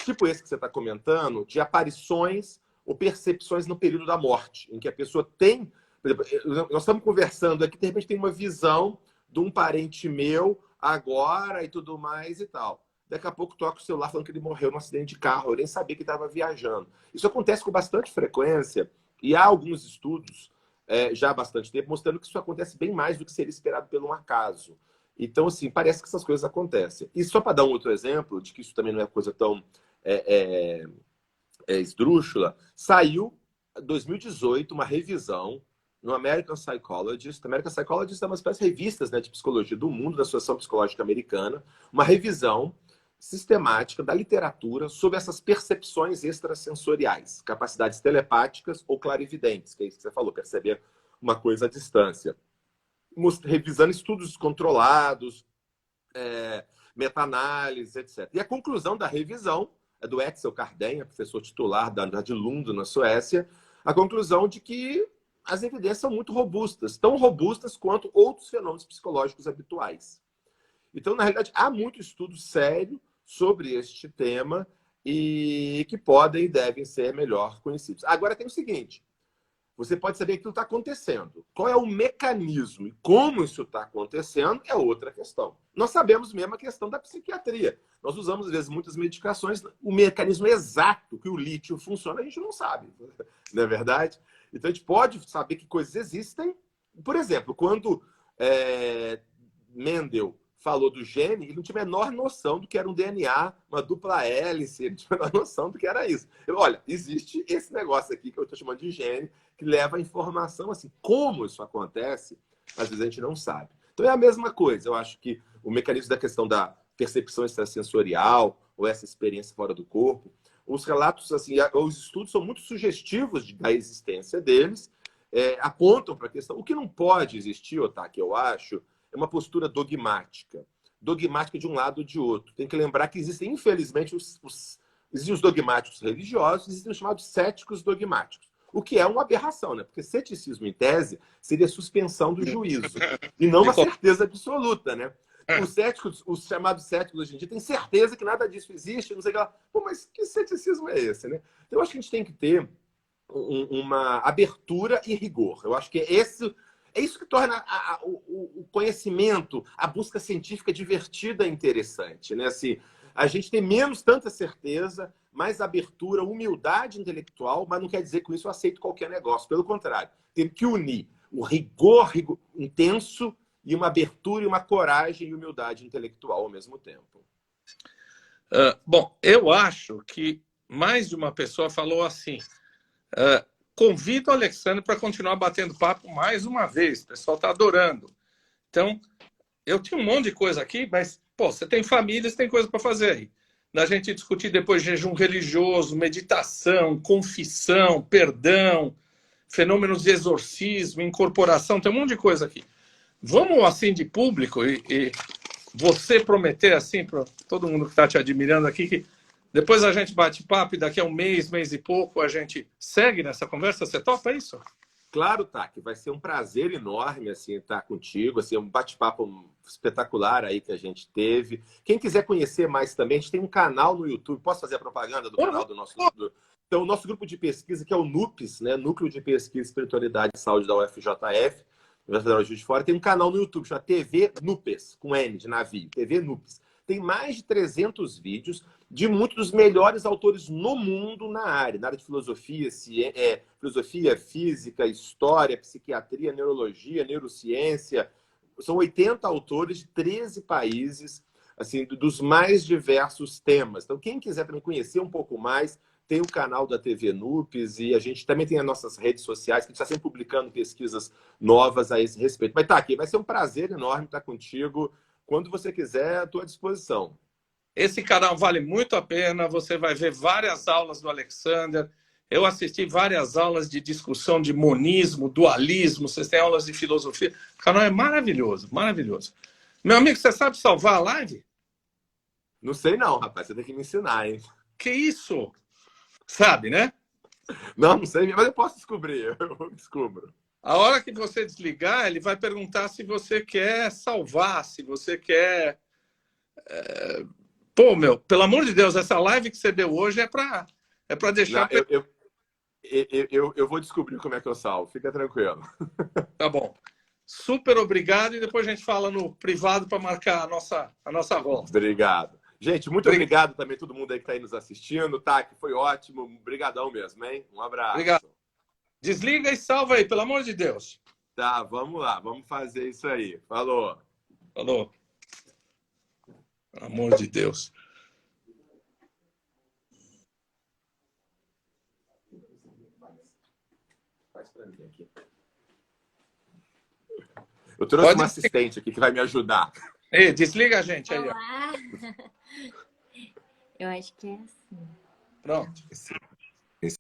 S1: tipo esse que você está comentando, de aparições ou percepções no período da morte, em que a pessoa tem... Por exemplo, nós estamos conversando aqui, de repente tem uma visão de um parente meu agora e tudo mais e tal. Daqui a pouco toca o celular falando que ele morreu num acidente de carro, eu nem sabia que estava viajando. Isso acontece com bastante frequência e há alguns estudos já há bastante tempo mostrando que isso acontece bem mais do que seria esperado pelo um acaso. Então, assim, parece que essas coisas acontecem. E só para dar um outro exemplo, de que isso também não é coisa tão esdrúxula, saiu em 2018 uma revisão no American Psychologist. American Psychologist é uma espécie de revistas, né, de psicologia do mundo, da Associação Psicológica Americana, uma revisão sistemática da literatura sobre essas percepções extrasensoriais, capacidades telepáticas ou clarividentes, que é isso que você falou, perceber uma coisa à distância. Revisando estudos controlados, meta-análise, etc. E a conclusão da revisão é do Axel Cardenha, professor titular da Universidade de Lund, na Suécia, a conclusão de que as evidências são muito robustas, tão robustas quanto outros fenômenos psicológicos habituais. Então, na realidade, há muito estudo sério sobre este tema e que podem e devem ser melhor conhecidos. Agora tem o seguinte, você pode saber que aquilo está acontecendo. Qual é o mecanismo e como isso está acontecendo é outra questão. Nós sabemos mesmo a questão da psiquiatria. Nós usamos, às vezes, muitas medicações. O mecanismo exato que o lítio funciona, a gente não sabe. Não é verdade? Então, a gente pode saber que coisas existem. Por exemplo, quando Mendel falou do gene, ele não tinha a menor noção do que era um DNA, uma dupla hélice, ele não tinha a menor noção do que era isso. Olha, existe esse negócio aqui que eu estou chamando de gene, que leva a informação, assim, como isso acontece, às vezes a gente não sabe. Então é a mesma coisa, eu acho que o mecanismo da questão da percepção extrasensorial, ou essa experiência fora do corpo, os relatos, assim, os estudos são muito sugestivos da existência deles, apontam para a questão. O que não pode existir, Otaki, eu acho, é uma postura dogmática. Dogmática de um lado ou de outro. Tem que lembrar que existem, infelizmente, existem os dogmáticos religiosos, existem os chamados céticos dogmáticos. O que é uma aberração, né? Porque ceticismo, em tese, seria suspensão do juízo. E não uma certeza absoluta, né? Os chamados céticos hoje em dia têm certeza que nada disso existe, não sei o que lá. Pô, mas que ceticismo é esse, né? Então, eu acho que a gente tem que ter uma abertura e rigor. Eu acho que é isso que torna o conhecimento, a busca científica divertida e interessante, né? Assim, a gente tem menos tanta certeza, mais abertura, humildade intelectual, mas não quer dizer que com isso eu aceito qualquer negócio. Pelo contrário, tem que unir o rigor intenso e uma abertura e uma coragem e humildade intelectual ao mesmo tempo.
S2: Bom, eu acho que mais de uma pessoa falou assim... Convido o Alexandre para continuar batendo papo mais uma vez. O pessoal está adorando. Então, eu tinha um monte de coisa aqui, mas, pô, você tem família, você tem coisa para fazer aí. Da gente discutir depois jejum religioso, meditação, confissão, perdão, fenômenos de exorcismo, incorporação, tem um monte de coisa aqui. Vamos, assim, de público e você prometer, assim, para todo mundo que está te admirando aqui, que depois a gente bate papo e daqui a um mês e pouco a gente segue nessa conversa. Você topa isso?
S1: Claro, Taki. Vai ser um prazer enorme assim, estar contigo. Assim, um bate-papo espetacular aí que a gente teve. Quem quiser conhecer mais também, a gente tem um canal no YouTube. Posso fazer a propaganda do canal do nosso... Então, o nosso grupo de pesquisa, que é o NUPES, né? Núcleo de Pesquisa, Espiritualidade e Saúde da UFJF, Universidade Federal de Juiz de Fora, tem um canal no YouTube chamado TV NUPES, com N de navio, TV NUPES. Tem mais de 300 vídeos de muitos dos melhores autores no mundo na área de filosofia, filosofia, física, história, psiquiatria, neurologia, neurociência. São 80 autores de 13 países, assim, dos mais diversos temas. Então, quem quiser também conhecer um pouco mais, tem o canal da TV NUPES e a gente também tem as nossas redes sociais, que a gente está sempre publicando pesquisas novas a esse respeito. Mas tá aqui, vai ser um prazer enorme estar contigo. Quando você quiser, estou à disposição.
S2: Esse canal vale muito a pena. Você vai ver várias aulas do Alexander. Eu assisti várias aulas de discussão de monismo, dualismo. Vocês têm aulas de filosofia. O canal é maravilhoso, maravilhoso. Meu amigo, você sabe salvar a live?
S1: Não sei não, rapaz. Você tem que me ensinar, hein?
S2: Que isso? Sabe, né?
S1: Não sei, mas eu posso descobrir. Eu descubro.
S2: A hora que você desligar, ele vai perguntar se você quer salvar, se você quer... Pô, meu, pelo amor de Deus, essa live que você deu hoje é para deixar...
S1: Não, eu vou descobrir como é que eu salvo. Fica tranquilo.
S2: Tá bom. Super obrigado e depois a gente fala no privado para marcar a nossa volta.
S1: Obrigado. Gente, muito obrigado também a todo mundo aí que está aí nos assistindo. Tá, que foi ótimo. Obrigadão mesmo, hein? Um abraço.
S2: Obrigado. Desliga e salva aí, pelo amor de Deus.
S1: Tá, vamos lá. Vamos fazer isso aí. Falou.
S2: Falou. Pelo amor de Deus.
S1: Faz pra mim aqui. Eu trouxe uma assistente aqui que vai me ajudar.
S2: Ei, desliga a gente aí.
S3: Olá. Eu acho que é assim.
S2: Pronto.